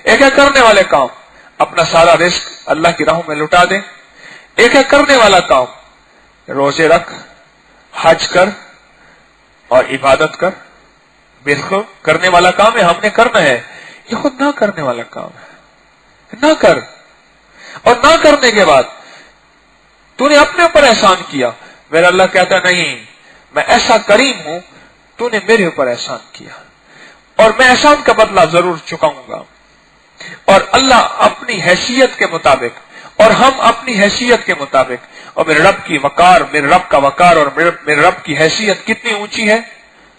एक है करने वाले काम, अपना सारा रिस्क अल्लाह की राहों में लुटा दे। एक है करने वाला काम, रोजे रख, हज कर और इबादत कर। बिल्कुल करने वाला काम है, हमने करना है। ये खुद ना करने वाला काम है, ना कर। और ना करने के बाद तूने अपने ऊपर एहसान किया। मेरा अल्लाह कहता नहीं, मैं ऐसा करीम हूं, तूने मेरे ऊपर एहसान किया और मैं एहसान का बदला जरूर चुकाऊंगा। और अल्लाह अपनी हैसियत के मुताबिक और हम अपनी हैसियत के मुताबिक, और मेरे रब की वकार, मेरे रब का वकार और मेरे रब की हैसियत कितनी ऊंची है,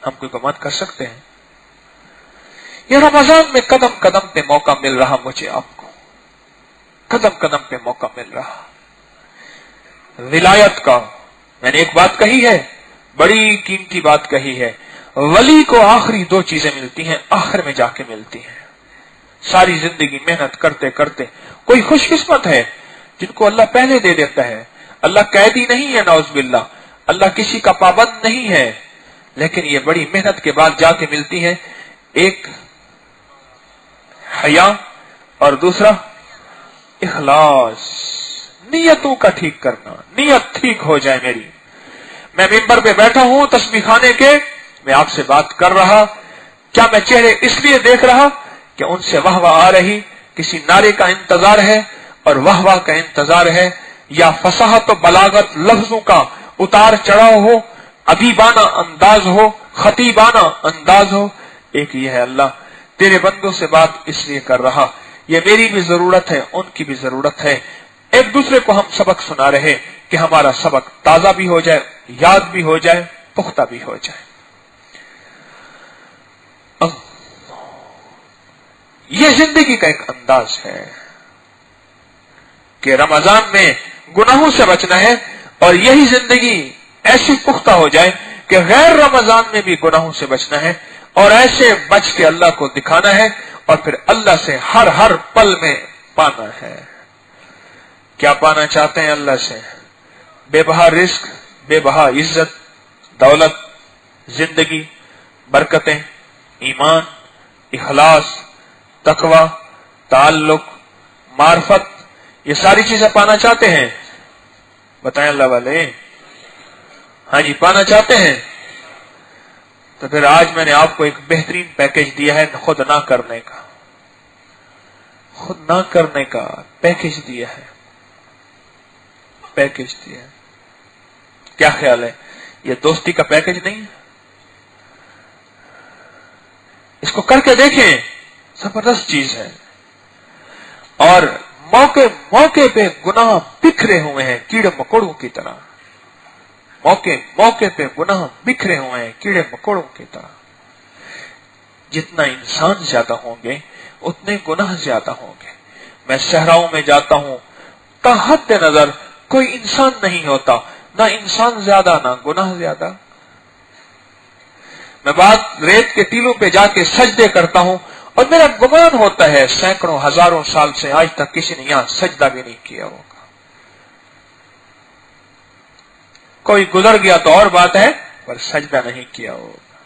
हम कोई गुमान कर सकते हैं। ये रमजान में कदम कदम पे मौका मिल रहा, मुझे आपको कदम कदम पे मौका मिल रहा विलायत का। मैंने एक बात कही है, बड़ी कीमती बात कही है, वली को आखिरी 2 चीजें मिलती हैं, आखिर में जाके मिलती हैं। सारी जिंदगी मेहनत करते करते, कोई खुशकिस्मत है जिनको अल्लाह पहले दे देता है। अल्लाह कैदी नहीं है, नाउज़ुबिल्लाह, अल्लाह किसी का पाबंद नहीं है, लेकिन ये बड़ी मेहनत के बाद जाके मिलती है। एक हया और दूसरा इखलास, नियतों का ठीक करना, नियत ठीक हो जाए मेरी। मैं मिंबर पे बैठा हूं तस्बीह खाने के, मैं आपसे बात कर रहा, क्या मैं चेहरे इसलिए देख रहा कि उनसे वाह वाह आ रही, किसी नारे का इंतजार है और वाह वाह का इंतजार है, या फसाहत और बलागत लफ्जों का उतार चढ़ाव हो, अदीबाना अंदाज हो, खतीबाना अंदाज हो। एक ये है, अल्लाह तेरे बंदों से बात इसलिए कर रहा, ये मेरी भी जरूरत है, उनकी भी जरूरत है। एक दूसरे को हम सबक सुना रहे कि हमारा सबक ताजा भी हो जाए, याद भी हो जाए, पुख्ता भी हो जाए। ये जिंदगी का एक अंदाज है कि रमजान में गुनाहों से बचना है, और यही जिंदगी ऐसी पुख्ता हो जाए कि गैर रमजान में भी गुनाहों से बचना है, और ऐसे बच के अल्लाह को दिखाना है, और फिर अल्लाह से हर हर पल में पाना है। क्या पाना चाहते हैं अल्लाह से? बेबहा रिस्क, बेबहा इज्जत, दौलत, जिंदगी, बरकतें, ईमान, इखलास, तकवा, ताल्लुक, मार्फत, ये सारी चीजें पाना चाहते हैं? बताएं अल्लाह वाले, हाँ जी, पाना चाहते हैं। تو پھر آج میں نے آپ کو ایک بہترین پیکج دیا ہے خود نہ کرنے کا، خود نہ کرنے کا پیکج دیا ہے، پیکج دیا ہے۔ کیا خیال ہے، یہ دوستی کا پیکج نہیں ہے؟ اس کو کر کے دیکھیں، زبردست چیز ہے۔ اور موقع موقع پہ گناہ بکھرے ہوئے ہیں کیڑے مکوڑوں کی طرح، موقع موقع پہ گناہ بکھرے ہوئے ہیں کیڑے مکوڑوں کی طرح۔ جتنا انسان زیادہ ہوں گے اتنے گناہ زیادہ ہوں گے۔ میں صحراؤں میں جاتا ہوں، تا حد نظر کوئی انسان نہیں ہوتا، نہ انسان زیادہ نہ گناہ زیادہ۔ میں بعد ریت کے ٹیلوں پہ جا کے سجدے کرتا ہوں اور میرا گمان ہوتا ہے سینکڑوں ہزاروں سال سے آج تک کسی نے یہاں سجدہ بھی نہیں کیا ہوگا۔ کوئی گزر گیا تو اور بات ہے، پر سجدہ نہیں کیا ہوگا۔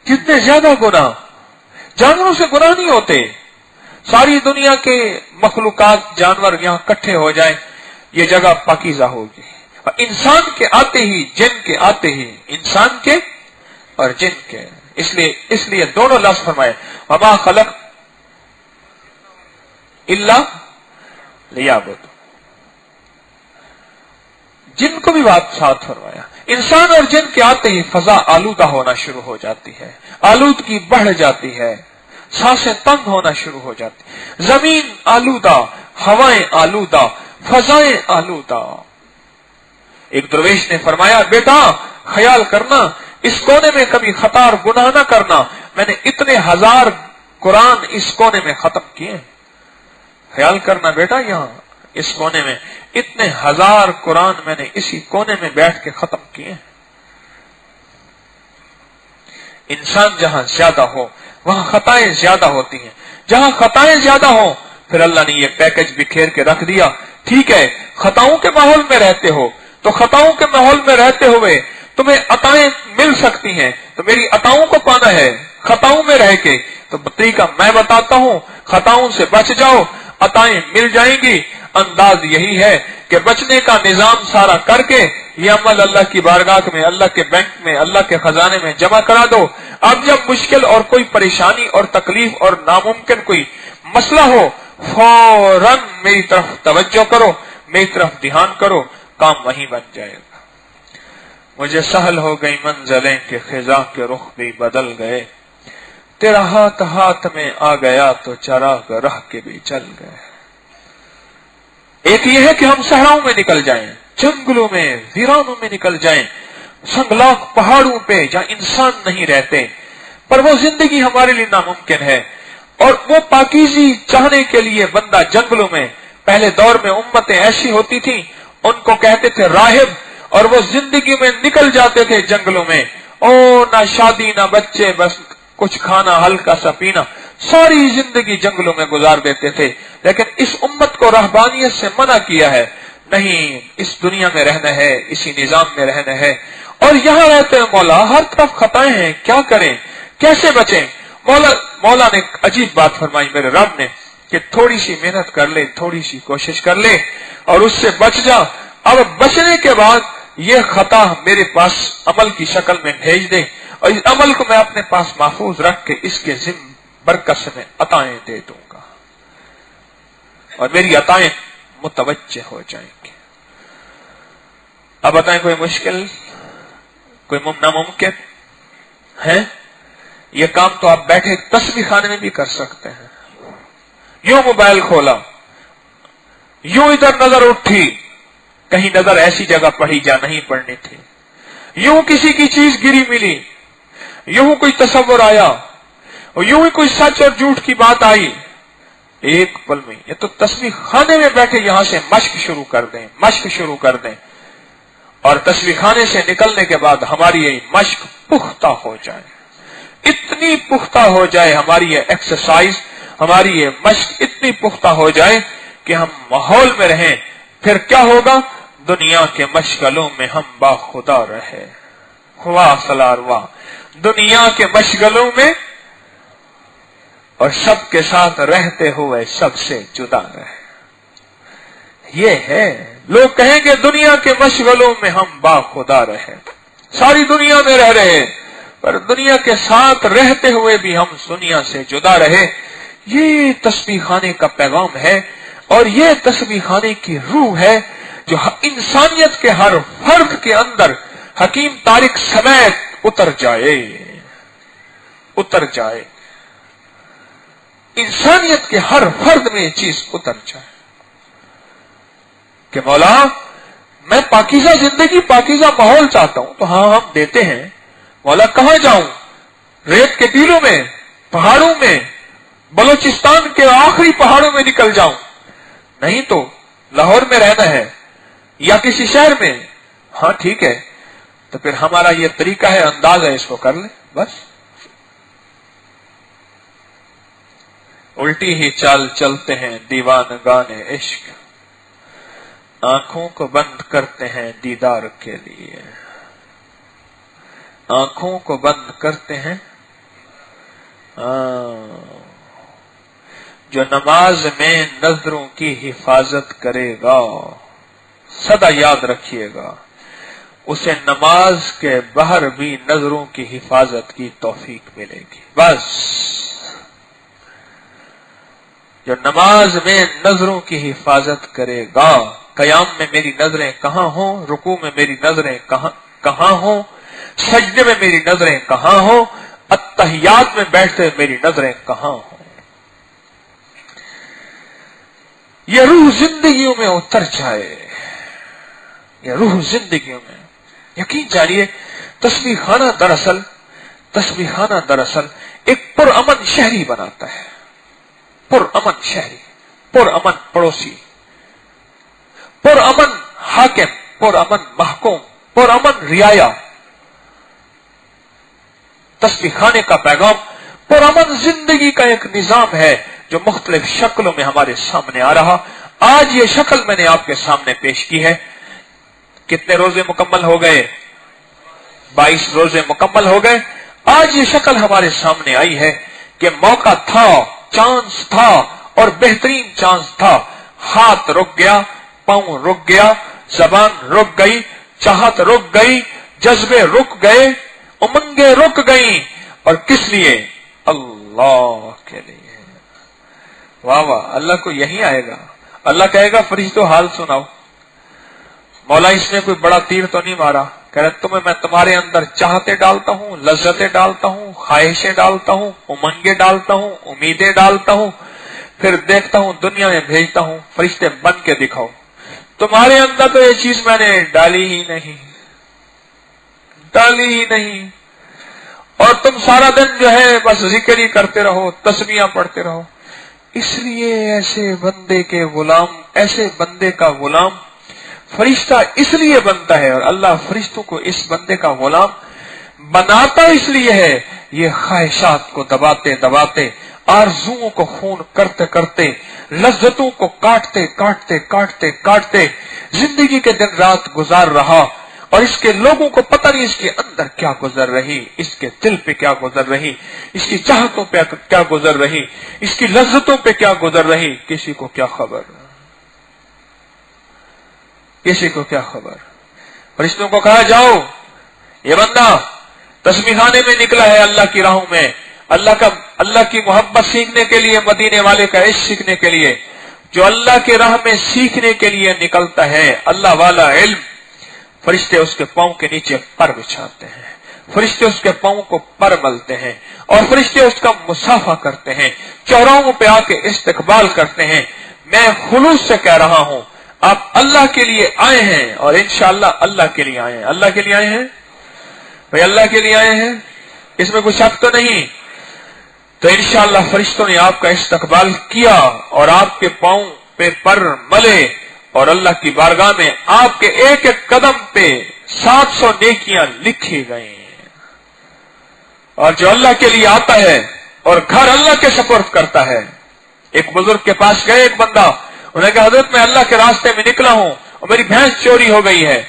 کتنے زیادہ گناہ، جانوروں سے گناہ نہیں ہوتے۔ ساری دنیا کے مخلوقات جانور یہاں اکٹھے ہو جائیں، یہ جگہ پاکیزہ ہوگی۔ اور انسان کے آتے ہی، جن کے آتے ہی، انسان کے اور جن کے، اس لیے دونوں لفظ فرمائے وما خلق الا لیعبدون، جن کو بھی بات ساتھ فرمایا۔ انسان اور جن کے آتے ہی فضا آلودہ ہونا شروع ہو جاتی ہے، آلودگی بڑھ جاتی ہے، سانسیں تنگ ہونا شروع ہو جاتی، زمین آلودہ، ہوائیں آلودہ، فضائیں آلودہ۔ ایک درویش نے فرمایا بیٹا خیال کرنا اس کونے میں کبھی خطا اور گناہ نہ کرنا، میں نے اتنے ہزار قرآن اس کونے میں ختم کیے۔ خیال کرنا بیٹا یہاں اس کونے میں اتنے ہزار قرآن میں نے اسی کونے میں بیٹھ کے ختم کیے۔ انسان جہاں زیادہ ہو وہاں خطائیں زیادہ ہوتی ہیں، جہاں خطائیں زیادہ ہوں پھر اللہ نے یہ پیکج بکھیر کے رکھ دیا۔ ٹھیک ہے خطاؤں کے ماحول میں رہتے ہو تو خطاؤں کے ماحول میں رہتے ہوئے تمہیں عطائیں مل سکتی ہیں، تو میری عطاؤں کو پانا ہے خطاؤں میں رہ کے، تو طریقہ میں بتاتا ہوں، خطاؤں سے بچ جاؤ، عطائیں مل جائیں گی۔ انداز یہی ہے کہ بچنے کا نظام سارا کر کے یہ عمل اللہ کی بارگاہ میں، اللہ کے بینک میں، اللہ کے خزانے میں جمع کرا دو۔ اب جب مشکل اور کوئی پریشانی اور تکلیف اور ناممکن کوئی مسئلہ ہو، فوراً میری طرف توجہ کرو، میری طرف دھیان کرو، کام وہیں بن جائے گا۔ مجھے سہل ہو گئی منزلیں کہ خزاں کے رخ بھی بدل گئے، تیرا ہاتھ ہاتھ میں آ گیا تو چراغ راہ کے بھی چل گئے۔ ایک یہ ہے کہ ہم صحراؤں میں نکل جائیں، جنگلوں میں، ویرانوں میں نکل جائیں، سنگلاخ پہاڑوں پہ جہاں انسان نہیں رہتے، پر وہ زندگی ہمارے لیے ناممکن ہے۔ اور وہ پاکیزی چاہنے کے لیے بندہ جنگلوں میں، پہلے دور میں امتیں ایسی ہوتی تھیں ان کو کہتے تھے راہب، اور وہ زندگی میں نکل جاتے تھے جنگلوں میں، نہ شادی نہ بچے، بس کچھ کھانا ہلکا سا پینا، ساری زندگی جنگلوں میں گزار دیتے تھے۔ لیکن اس امت کو رہبانیت سے منع کیا ہے، نہیں اس دنیا میں رہنا ہے، اسی نظام میں رہنا ہے۔ اور یہاں رہتے ہیں مولا، ہر طرف خطائیں ہیں، کیا کریں، کیسے بچیں؟ مولا نے عجیب بات فرمائی میرے رب نے کہ تھوڑی سی محنت کر لے، تھوڑی سی کوشش کر لے اور اس سے بچ جا۔ اب بچنے کے بعد یہ خطا میرے پاس عمل کی شکل میں بھیج دے، اور اس عمل کو میں اپنے پاس محفوظ رکھ کے اس کے ذمہ برکت سے میں عطائیں دے دوں گا، اور میری عطائیں متوجہ ہو جائیں گی۔ اب بتائیں کوئی مشکل، کوئی ناممکن ہے؟ یہ کام تو آپ بیٹھے تسبیح خانے میں بھی کر سکتے ہیں۔ یوں موبائل کھولا، یوں ادھر نظر اٹھی، کہیں نظر ایسی جگہ پڑھی جا نہیں پڑنی تھی، یوں کسی کی چیز گری ملی، یوں کوئی تصور آیا، اور یوں ہی کوئی سچ اور جھوٹ کی بات آئی، ایک پل میں یہ تو تسبیح خانے میں بیٹھے یہاں سے مشق شروع کر دیں، اور تسبیح خانے سے نکلنے کے بعد ہماری یہ مشق پختہ ہو جائے، اتنی پختہ ہو جائے ہماری یہ ایکسرسائز، ہماری یہ مشق اتنی پختہ ہو جائے کہ ہم ماحول میں رہیں، پھر کیا ہوگا؟ دنیا کے مشغلوں میں ہم باخدا رہے، واہ سلار واہ، دنیا کے مشغلوں میں اور سب کے ساتھ رہتے ہوئے سب سے جدا رہے۔ یہ ہے، لوگ کہیں گے دنیا کے مشغلوں میں ہم باخدا رہے، सारी दुनिया में रह रहे, पर दुनिया के साथ रहते हुए भी हम दुनिया से जुदा रहे। ये तस्बीह खाने का पैगाम है और ये तस्बीह खाने की रूह है जो इंसानियत के हर फर्द के अंदर हकीम तारिक समेत उतर जाए, इंसानियत के हर फर्द में ये चीज उतर जाए कि मौला मैं पाकीज़ा जिंदगी, पाकीज़ा माहौल चाहता हूं। तो हाँ, हम देते हैं। मौला कहां जाऊं? रेत के टीलों में, पहाड़ों में, बलूचिस्तान के आखिरी पहाड़ों में निकल जाऊं? नहीं तो लाहौर में रहना है या किसी शहर में? हाँ ठीक है, तो फिर हमारा ये तरीका है, अंदाज है, इसको कर ले बस। उल्टी ही चाल चलते हैं दीवान गाने इश्क, आंखों को बंद करते हैं दीदार के लिए, आंखों को बंद करते हैं। जो नमाज में नजरों की हिफाजत करेगा, सदा याद रखिएगा, उसे नमाज के बाहर भी नजरों की हिफाजत की तौफीक मिलेगी। बस जो नमाज में नजरों की हिफाजत करेगा, कयाम में मेरी नजरें कहां हो, रुकू में मेरी नजरें कहां हो, सजदे में मेरी नजरें कहां हो, अत्तहियात में बैठते मेरी नजरें कहां हो, ये रूह जिंदगियों में उतर जाए, ये रूह जिंदगियों में। यकीन जानिए, तस्बीह खाना दरअसल एक पुरअमन शहरी बनाता है। पुरअमन शहरी, पुरअमन पड़ोसी, पुरअमन हाकिम, पुरअमन महकूम, पुरअमन रियाया। तस्बीह खाने का पैगाम पुरअमन जिंदगी का एक निजाम है जो मुख्तलिफ शक्लों में हमारे सामने आ रहा। आज ये शक्ल मैंने आपके सामने पेश की है। कितने रोजे मुकम्मल हो गए? 22 रोजे मुकम्मल हो गए। आज ये शक्ल हमारे सामने आई है कि मौका था, चांस था और बेहतरीन चांस था। हाथ रुक गया, पांव रुक गया, जबान रुक गई, चाहत रुक गई, जज्बे रुक गए, उमंगे रुक गई। और किस लिए? अल्लाह के लिए। वाह वाह, अल्लाह को यही आएगा। अल्लाह कहेगा फरिश्तों हाल सुनाओ। मौला इसने कोई बड़ा तीर तो नहीं मारा। कह रहे तुम्हें मैं तुम्हारे अंदर चाहते डालता हूं, लज्जतें डालता हूं, ख्वाहिशें डालता हूं, उमंगे डालता हूं, उम्मीदें डालता हूं, फिर देखता हूं दुनिया में भेजता हूं, फरिश्ते बन के दिखाओ। तुम्हारे अंदर तो ये चीज मैंने डाली ही नहीं, और तुम सारा दिन जो है बस जिक्र ही करते रहो, तस्बीहां पढ़ते रहो। इसलिए ऐसे बंदे का गुलाम फरिश्ता इसलिए बनता है, और अल्लाह फरिश्तों को इस बंदे का गुलाम बनाता इसलिए है, ये ख्वाहिशात को दबाते दबाते, आरज़ुओं को खून करते करते, लज्जतों को काटते जिंदगी के दिन रात गुजार रहा। और इसके लोगों को पता नहीं इसके अंदर क्या गुजर रही, इसके दिल पे क्या गुजर रही, इसकी चाहतों पे क्या गुजर रही, इसकी लज्जतों पे क्या गुजर रही, किसी को क्या खबर। फरिश्तों को कहा जाओ, ये बंदा तस्बीह खाने में निकला है अल्लाह की राहों में, अल्लाह की मोहब्बत सीखने के लिए, मदीने वाले का इश्क सीखने के लिए। जो अल्लाह की राह में सीखने के लिए निकलता है, अल्लाह वाला इल्म, फरिश्ते उसके पांव के नीचे पर बिछाते हैं, फरिश्ते उसके पांव को पर मलते हैं, और फरिश्ते उसका मुसाफा करते हैं, चौराहों पे आके इस्तकबाल करते हैं। मैं खुलूस से कह रहा हूं, आप अल्लाह के लिए आए हैं और इंशाअल्लाह अल्लाह के लिए आए हैं। अल्लाह के लिए आए हैं भाई, अल्लाह के लिए आए हैं, इसमें कोई शक तो नहीं। तो इंशाअल्लाह फरिश्तों ने आपका इस्तकबाल किया और आपके पांव पे पर मले, और अल्लाह की बारगाह में आपके एक एक कदम पे 700 नेकियां लिखी गई। और जो अल्लाह के लिए आता है और घर अल्लाह के सपुर्द करता है। एक बुजुर्ग के पास गए एक बंदा, उन्होंने कहा हजरत मैं अल्लाह के रास्ते में निकला हूं और मेरी भैंस चोरी हो गई है।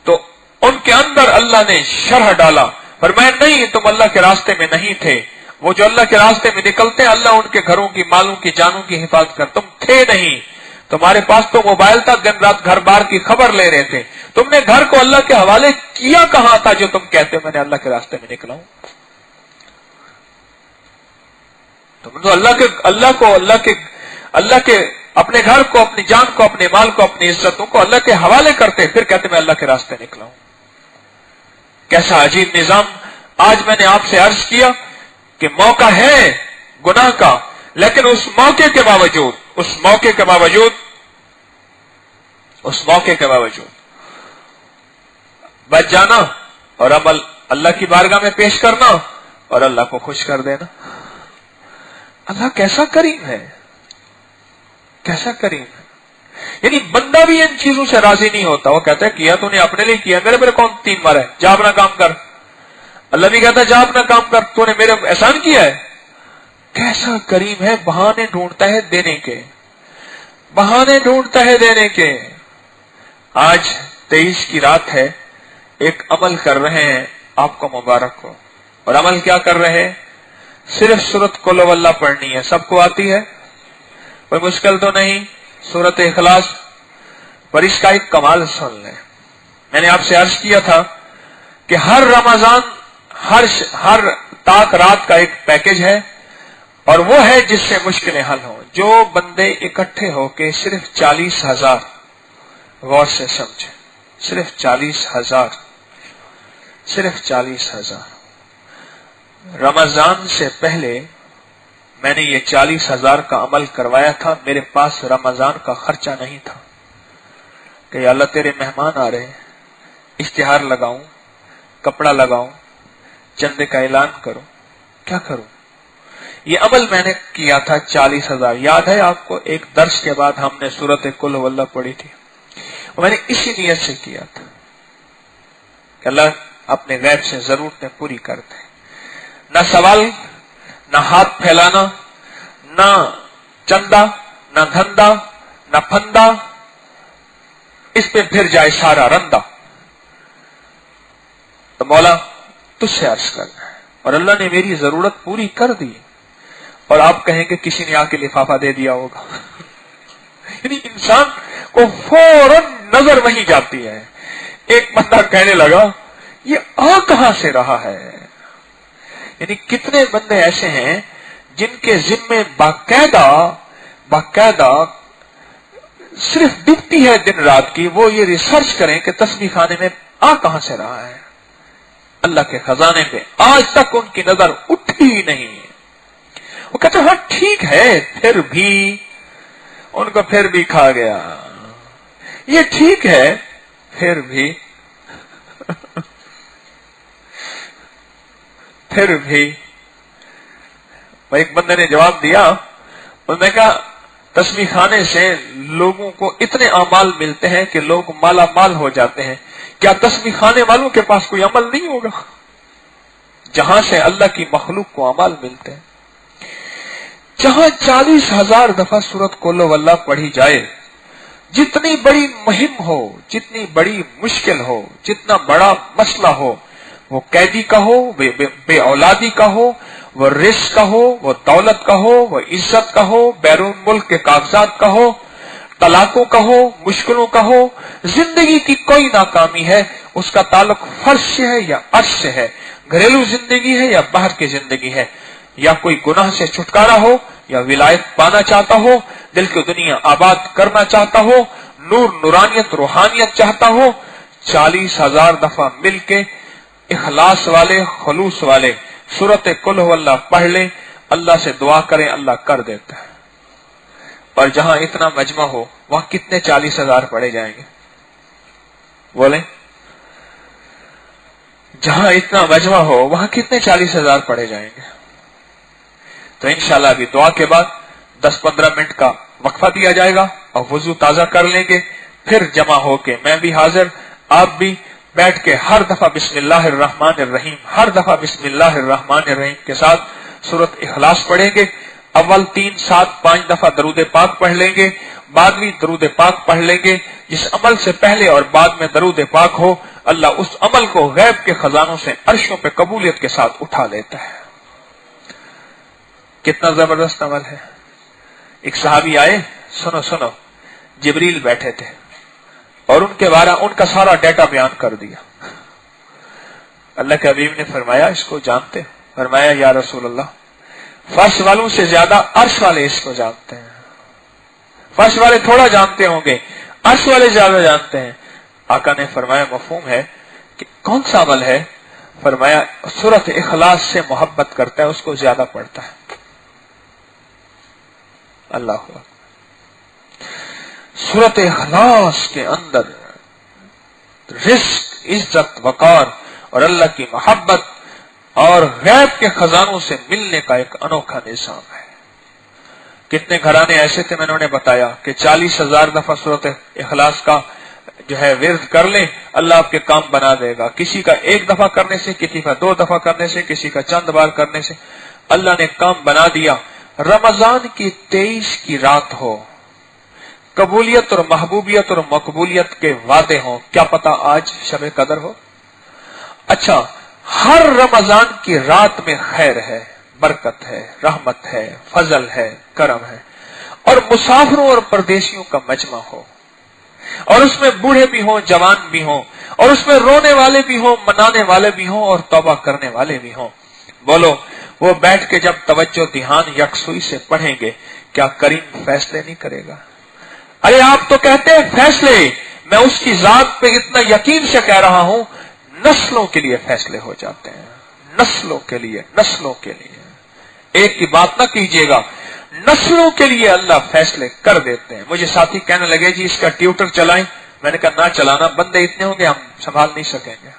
तो उनके अंदर अल्लाह ने शरह डाला, पर मैं नहीं, तुम अल्लाह के रास्ते में नहीं थे। वो जो अल्लाह के रास्ते में निकलते हैं, अल्लाह उनके घरों की, मालों की, जानों की हिफाजत कर। तुम थे नहीं, तुम्हारे पास तो मोबाइल था, दिन रात घर बार की खबर ले रहे थे, तुमने घर को अल्लाह के हवाले किया कहां था जो तुम कहते हो मैंने अल्लाह के रास्ते में निकला हूं? तुम तो अल्लाह के अपने घर को, अपनी जान को, अपने माल को, अपनी इज्जतों को अल्लाह के हवाले करते, फिर कहते मैं अल्लाह के रास्ते निकला हूं। कैसा अजीब निजाम। आज मैंने आपसे अर्ज किया कि मौका है गुनाह का, लेकिन उस मौके के बावजूद बच जाना और अमल अल्लाह की बारगाह में पेश करना और अल्लाह को खुश कर देना। अल्लाह कैसा करीम है, कैसा करीम है। यानी बंदा भी इन चीजों से राजी नहीं होता। वो कहता है किया तूने अपने लिए किया, मेरे कौन तीन मारा है, जा अपना काम कर। अल्लाह भी कहता है जा अपना काम कर, तूने मेरे एहसान किया है। कैसा करीम है, बहाने ढूंढता है देने के, बहाने ढूंढता है देने के। आज 23 की रात है, एक अमल कर रहे हैं, आपको मुबारक हो। और अमल क्या कर रहे हैं? सिर्फ सूरत कुल हुवल्लाह पढ़नी है। सबको आती है, कोई मुश्किल तो नहीं। सूरत इखलास, पर इसका एक कमाल सुन लें। मैंने आपसे अर्ज किया था कि हर रमजान हर ताक रात का एक पैकेज है, और वो है जिससे मुश्किलें हल हो। जो बंदे इकट्ठे होके सिर्फ 40,000, गौर से समझे, सिर्फ 40,000, सिर्फ 40,000। रमजान से पहले मैंने ये 40,000 का अमल करवाया था। मेरे पास रमजान का खर्चा नहीं था कि अल्लाह तेरे मेहमान आ रहे, इश्तिहार लगाऊं, कपड़ा लगाऊं, चंदे का ऐलान करूं, क्या करूं। ये अमल मैंने किया था 40,000। याद है आपको, एक दर्स के बाद हमने सूरत कुल हुवल्लाह पढ़ी थी। मैंने इसी नियत से किया था कि अल्लाह अपने गैब से जरूरतें पूरी करते। न सवाल, न हाथ फैलाना, न चंदा, न धंधा, न फंदा, इस पे फिर जाए सारा रंदा। तो मौला तुझसे अर्ज करना है, और अल्लाह ने मेरी जरूरत पूरी कर दी। और आप कहेंगे किसी ने आके लिफाफा दे दिया होगा। यानी इंसान को फौरन नजर वहीं जाती है। एक बंदा कहने लगा ये आ कहां से रहा है। यानी कितने बंदे ऐसे हैं जिनके जिम्मे बाकायदा सिर्फ दिखती है दिन रात की, वो ये रिसर्च करें कि तस्बीह खाने में आ कहां से रहा है। अल्लाह के खजाने पे आज तक उनकी नजर उठी ही नहीं। वो कहते हाँ ठीक है, फिर भी उनको फिर भी खा गया। ये ठीक है, फिर भी फिर भी। एक बंदे ने जवाब दिया, उन्होंने कहा तस्बीह खाने से लोगों को इतने अमाल मिलते हैं कि लोग माला माल हो जाते हैं, क्या तस्बीह खाने वालों के पास कोई अमल नहीं होगा जहां से अल्लाह की मखलूक को अमाल मिलते हैं। जहां 40,000 दफा सूरत कुल हुवल्लाह पढ़ी जाए, जितनी बड़ी मुहिम हो, जितनी बड़ी मुश्किल हो, जितना बड़ा मसला हो, वो कैदी का हो, बे औलादी का हो, वो रिस्क का हो, वो दौलत का हो, वो इज्जत का हो, बैरून मुल्क के कागजात का हो, तलाकों का हो, मुश्किलों का हो, जिंदगी की कोई नाकामी है, उसका ताल्लुक फर्श से है या अर्श से है, घरेलू जिंदगी है या बाहर की जिंदगी है, या कोई गुनाह से छुटकारा हो, या विलायत पाना चाहता हो, दिल की दुनिया आबाद करना चाहता हो, नूर नूरानियत रूहानियत चाहता हो, 40,000 दफा मिलके इखलास वाले, खुलूस वाले सूरत कुल हुवल्लाह पढ़ ले, अल्लाह से दुआ करें, अल्लाह कर देता है। और जहां इतना मजमा हो वहां कितने 40,000 पढ़े जाएंगे बोले? जहां इतना मजमा हो वहां कितने 40,000 पढ़े जाएंगे? तो इंशाल्लाह अभी दुआ के बाद 10-15 मिनट का वक्फा दिया जाएगा और वजू ताजा कर लेंगे, फिर जमा होके मैं भी हाजिर, आप भी बैठ के हर दफा बिस्मिल्लाहिर्रहमानिर्रहीम, हर दफा बिस्मिल्लाहिर्रहमानिर्रहीम के साथ सूरत इखलास पढ़ेंगे। अव्वल 3, 7, 5 दफा दरूद पाक पढ़ लेंगे, बाद में दरूद पाक पढ़ लेंगे। जिस अमल से पहले और बाद में दरूद पाक हो, अल्लाह उस अमल को गैब के खजानों से अर्शों पे कबूलियत के साथ उठा लेता है। कितना जबरदस्त अमल है। एक सहाबी आए, सुनो जिब्रील बैठे थे, اور ان کے بارے ان کا سارا ڈیٹا بیان کر دیا. اللہ کے حبیب نے فرمایا اس کو جانتے؟ فرمایا یا رسول اللہ فرش والوں سے زیادہ عرش والے اس کو جانتے ہیں. فرش والے تھوڑا جانتے ہوں گے، عرش والے زیادہ جانتے ہیں. آقا نے فرمایا مفہوم ہے کہ کون سا عمل ہے؟ فرمایا سورۃ اخلاص سے محبت کرتا ہے اس کو زیادہ پڑھتا ہے. اللہ اکبر. سورۃ اخلاص کے اندر رزق، عزت، وقار اور اللہ کی محبت اور غیب کے خزانوں سے ملنے کا ایک انوکھا نظام ہے. کتنے گھرانے ایسے تھے میں نے بتایا کہ 40,000 دفعہ سورۃ اخلاص کا جو ہے ورد کر لیں اللہ آپ کے کام بنا دے گا. کسی کا 1 دفعہ کرنے سے، کسی کا 2 دفعہ کرنے سے، کسی کا چند بار کرنے سے اللہ نے کام بنا دیا. رمضان کی 23 کی رات ہو، قبولیت اور محبوبیت اور مقبولیت کے وعدے ہوں، کیا پتا آج شب قدر ہو. اچھا، ہر رمضان کی رات میں خیر ہے، برکت ہے، رحمت ہے، فضل ہے، کرم ہے، اور مسافروں اور پردیسیوں کا مجمع ہو، اور اس میں بوڑھے بھی ہوں، جوان بھی ہوں، اور اس میں رونے والے بھی ہوں، منانے والے بھی ہوں، اور توبہ کرنے والے بھی ہوں. بولو وہ بیٹھ کے جب توجہ دھیان یکسوئی سے پڑھیں گے کیا کریم فیصلے نہیں کرے گا؟ ارے آپ تو کہتے ہیں فیصلے، میں اس کی ذات پہ اتنا یقین سے کہہ رہا ہوں نسلوں کے لیے فیصلے ہو جاتے ہیں. نسلوں کے لیے، نسلوں کے لیے. ایک کی بات نہ کیجیے گا، نسلوں کے لیے اللہ فیصلے کر دیتے ہیں. مجھے ساتھی کہنے لگے جی اس کا ٹیوٹر چلائیں. میں نے کہا نہ چلانا، بندے اتنے ہوں گے ہم سنبھال نہیں سکیں گے.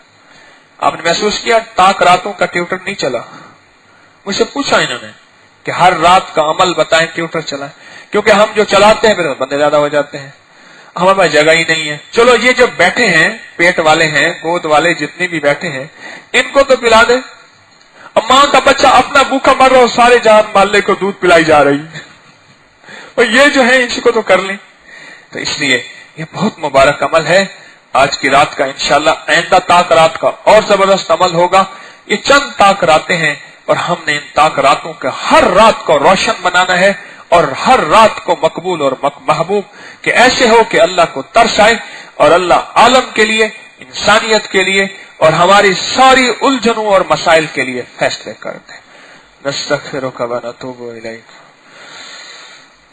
آپ نے محسوس کیا تاک راتوں کا ٹیوٹر نہیں چلا؟ مجھ سے پوچھا انہوں نے کہ ہر رات کا عمل بتائیں ٹیوٹر چلائیں، کیونکہ ہم جو چلاتے ہیں پھر بندے زیادہ ہو جاتے ہیں، ہمارے پاس جگہ ہی نہیں ہے. چلو یہ جو بیٹھے ہیں پیٹ والے ہیں، گود والے جتنے بھی بیٹھے ہیں ان کو تو پلا دے. اب ماں کا بچہ اپنا بھوکا مر رہا ہو، سارے جان محلے کو دودھ پلائی جا رہی، اور یہ جو ہے اس کو تو کر لیں. تو اس لیے یہ بہت مبارک عمل ہے. آج کی رات کا انشاءاللہ آئندہ تاک رات کا اور زبردست عمل ہوگا. یہ چند تاک راتیں ہیں اور ہم نے ان تاک راتوں کے ہر رات کو روشن بنانا ہے اور ہر رات کو مقبول اور محبوب کہ ایسے ہو کہ اللہ کو ترس آئے اور اللہ عالم کے لیے، انسانیت کے لیے اور ہماری ساری الجھنوں اور مسائل کے لیے فیصلے کر دے. نستغفرک و نتوب الیک،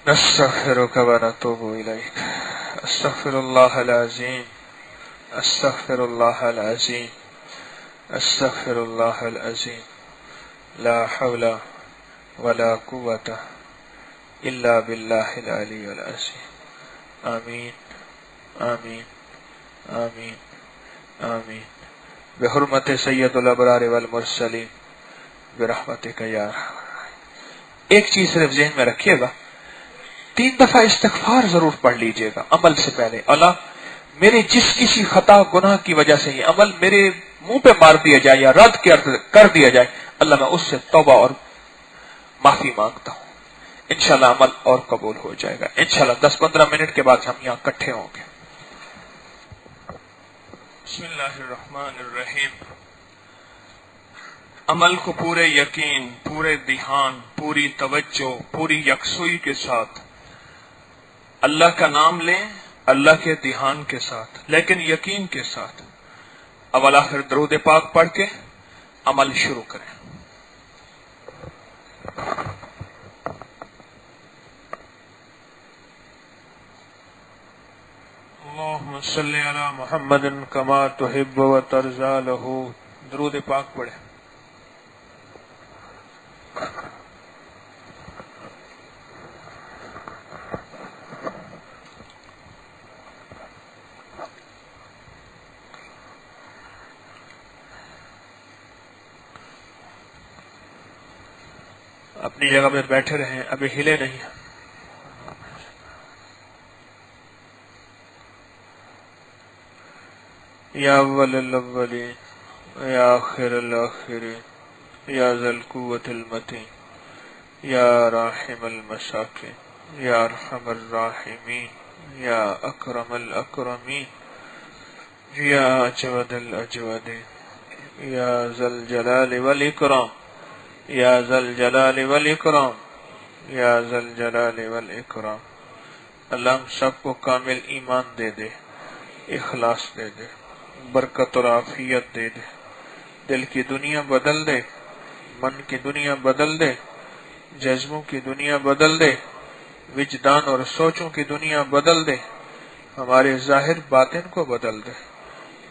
نستغفرک و نتوب الیک. استغفر اللہ العظیم، استغفر اللہ العظیم، استغفر اللہ العظیم. لا حول ولا قوة الا باللہ العلی العظیم. آمین آمین آمین آمین. بحرمت سید الابرار والمرسلین برحمتک یا ارحم الراحمین. ایک چیز صرف ذہن میں رکھیے گا، 3 دفعہ استغفار ضرور پڑھ لیجئے گا عمل سے پہلے. اللہ میرے جس کسی خطا گناہ کی وجہ سے یہ عمل میرے منہ پہ مار دیا جائے یا رد کر دیا جائے، اللہ میں اس سے توبہ اور معافی مانگتا ہوں. انشاءاللہ عمل اور قبول ہو جائے گا. انشاءاللہ 10-15 منٹ کے بعد ہم یہاں اکٹھے ہوں گے. بسم اللہ الرحمن الرحیم. عمل کو پورے یقین، پورے دھیان، پوری توجہ، پوری یکسوئی کے ساتھ اللہ کا نام لیں، اللہ کے دھیان کے ساتھ لیکن یقین کے ساتھ. اول آخر درود پاک پڑھ کے عمل شروع کریں. اللہم صلی علی محمد کما تحب و ترضی لہ. درود پاک پڑھیں. اپنی جگہ پہ بیٹھے رہیں، ابھی ہلے نہیں. یا اول الاولین یا آخر الاخرین یا ذا القوة المتین یا راحم المساکین یا ارحم الراحمین یا اکرم الاکرمین یا اجود الاجودین یا ذا الجلال والاکرام یا ذا الجلال والاکرام یا ذا الجلال والاکرام. اللہ ہم سب کو کامل ایمان دے دے، اخلاص دے دے، برکت اور عافیت دے دے، دل کی دنیا بدل دے، من کی دنیا بدل دے، جذبوں کی دنیا بدل دے، وجدان اور سوچوں کی دنیا بدل دے، ہمارے ظاہر باطن کو بدل دے،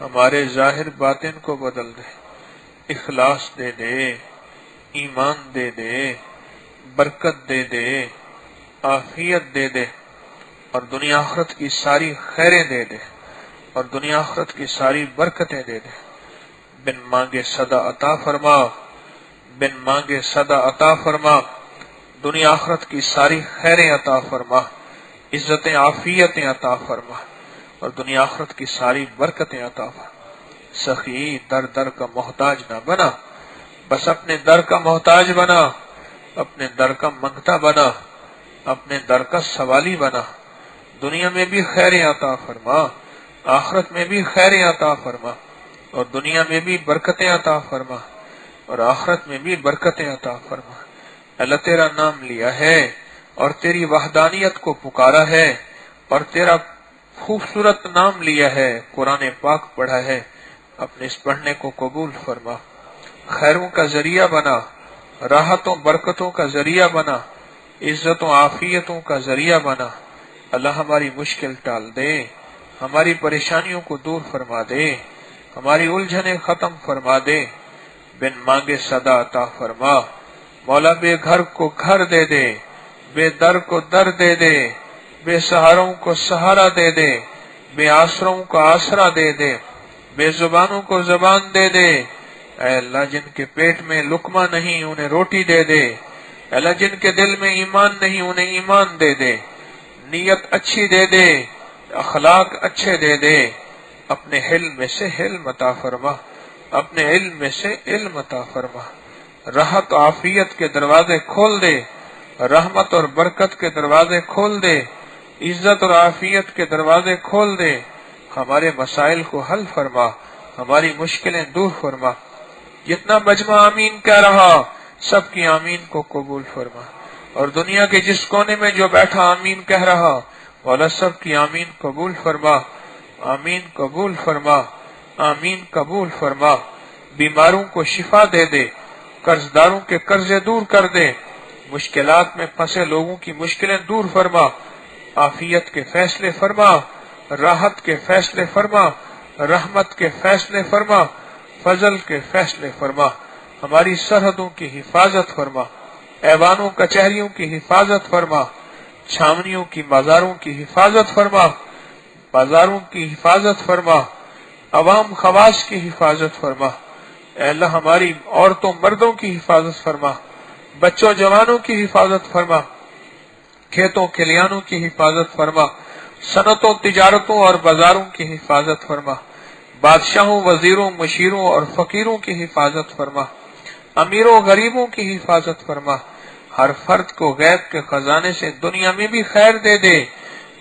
ہمارے ظاہر باطن کو بدل دے، اخلاص دے دے، ایمان دے دے، برکت دے دے، عافیت دے دے، اور دنیا آخرت کی ساری خیریں دے دے، اور دنیا آخرت کی ساری برکتیں دے دے، بن مانگے صدا عطا فرما، بن مانگے صدا عطا فرما، دنیا آخرت کی ساری خیریں عطا فرما، عزتیں عافیتیں عطا فرما، اور دنیا آخرت کی ساری برکتیں عطا فرما۔ سخی در در کا محتاج نہ بنا، بس اپنے در کا محتاج بنا، اپنے در کا منگتا بنا، اپنے در کا سوالی بنا، دنیا میں بھی خیریں عطا فرما، آخرت میں بھی خیریں عطا فرما، اور دنیا میں بھی برکتیں عطا فرما، اور آخرت میں بھی برکتیں عطا فرما۔ اللہ تیرا نام لیا ہے اور تیری وحدانیت کو پکارا ہے، اور تیرا خوبصورت نام لیا ہے، قرآن پاک پڑھا ہے، اپنے اس پڑھنے کو قبول فرما، خیروں کا ذریعہ بنا، راحتوں برکتوں کا ذریعہ بنا، عزتوں عافیتوں کا ذریعہ بنا۔ اللہ ہماری مشکل ٹال دے، ہماری پریشانیوں کو دور فرما دے، ہماری الجھنیں ختم فرما دے، بن مانگے صدا عطا فرما۔ مولا بے گھر کو گھر دے دے، بے در کو در دے دے، بے سہاروں کو سہارا دے دے، بے آسروں کو آسرا دے دے، بے زبانوں کو زبان دے دے۔ اے اللہ جن کے پیٹ میں لقمہ نہیں انہیں روٹی دے دے، اے اللہ جن کے دل میں ایمان نہیں انہیں ایمان دے دے، نیت اچھی دے دے، اخلاق اچھے دے دے، اپنے علم میں سے علم عطا فرما، اپنے علم میں سے علم عطا فرما، راحت و عافیت کے دروازے کھول دے، رحمت اور برکت کے دروازے کھول دے، عزت اور عافیت کے دروازے کھول دے، ہمارے مسائل کو حل فرما، ہماری مشکلیں دور فرما۔ جتنا مجمع آمین کہہ رہا سب کی آمین کو قبول فرما، اور دنیا کے جس کونے میں جو بیٹھا آمین کہہ رہا مولا سب کی آمین قبول فرما، آمین قبول فرما، آمین قبول فرما۔ بیماروں کو شفا دے دے، قرض داروں کے قرضے دور کر دے، مشکلات میں پھنسے لوگوں کی مشکلیں دور فرما، عافیت کے فیصلے فرما، راحت کے فیصلے فرما، رحمت کے فیصلے فرما، فضل کے فیصلے فرما، ہماری سرحدوں کی حفاظت فرما، ایوانوں کچہریوں کی حفاظت فرما، چھاونیوں کی بازاروں کی حفاظت فرما، بازاروں کی حفاظت فرما، عوام خواص کی حفاظت فرما۔ اے اللہ ہماری عورتوں مردوں کی حفاظت فرما، بچوں جوانوں کی حفاظت فرما، کھیتوں کھلیانوں کی حفاظت فرما، صنعتوں تجارتوں اور بازاروں کی حفاظت فرما، بادشاہوں وزیروں مشیروں اور فقیروں کی حفاظت فرما، امیروں غریبوں کی حفاظت فرما، ہر فرد کو غیب کے خزانے سے دنیا میں بھی خیر دے دے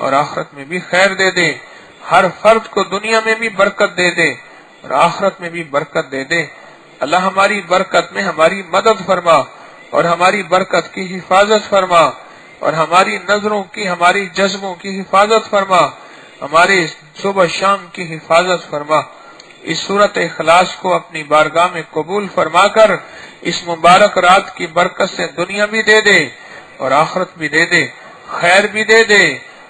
اور آخرت میں بھی خیر دے دے، ہر فرد کو دنیا میں بھی برکت دے دے اور آخرت میں بھی برکت دے دے۔ اللہ ہماری برکت میں ہماری مدد فرما اور ہماری برکت کی حفاظت فرما، اور ہماری نظروں کی ہماری جذبوں کی حفاظت فرما، ہمارے صبح شام کی حفاظت فرما۔ اس صورت اخلاص کو اپنی بارگاہ میں قبول فرما کر اس مبارک رات کی برکت سے دنیا بھی دے دے اور آخرت بھی دے دے، خیر بھی دے دے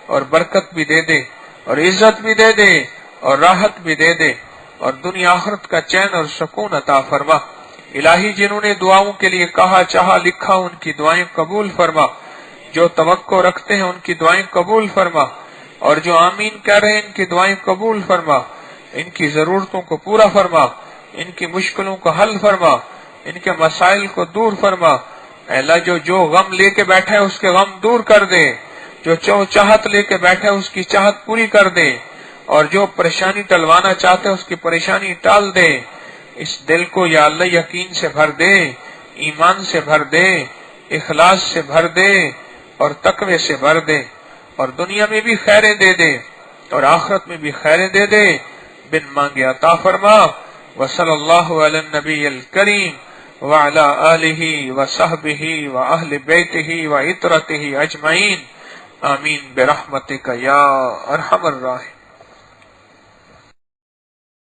اور برکت بھی دے دے، اور عزت بھی دے دے اور راحت بھی دے دے، اور دنیا آخرت کا چین اور سکون عطا فرما۔ الہی جنہوں نے دعاؤں کے لیے کہا چاہا لکھا ان کی دعائیں قبول فرما، جو توقع رکھتے ہیں ان کی دعائیں قبول فرما، اور جو آمین کہہ رہے ہیں ان کی دعائیں قبول فرما، ان کی ضرورتوں کو پورا فرما، ان کی مشکلوں کو حل فرما، ان کے مسائل کو دور فرما۔ اے اللہ جو غم لے کے بیٹھے اس کے غم دور کر دے، جو چاہت لے کے بیٹھے اس کی چاہت پوری کر دے، اور جو پریشانی ٹلوانا چاہتے اس کی پریشانی ٹال دے۔ اس دل کو یا اللہ یقین سے بھر دے، ایمان سے بھر دے، اخلاص سے بھر دے اور تقوی سے بھر دے، اور دنیا میں بھی خیریں دے دے اور آخرت میں بھی خیریں دے دے، بن مانگے عطا فرما۔ وصلی اللہ علی النبی الکریم وعلی آلہ وصحبہ واہل بیتہ وعطرتہ اجمعین، آمین برحمتک یا ارحم الراحمین۔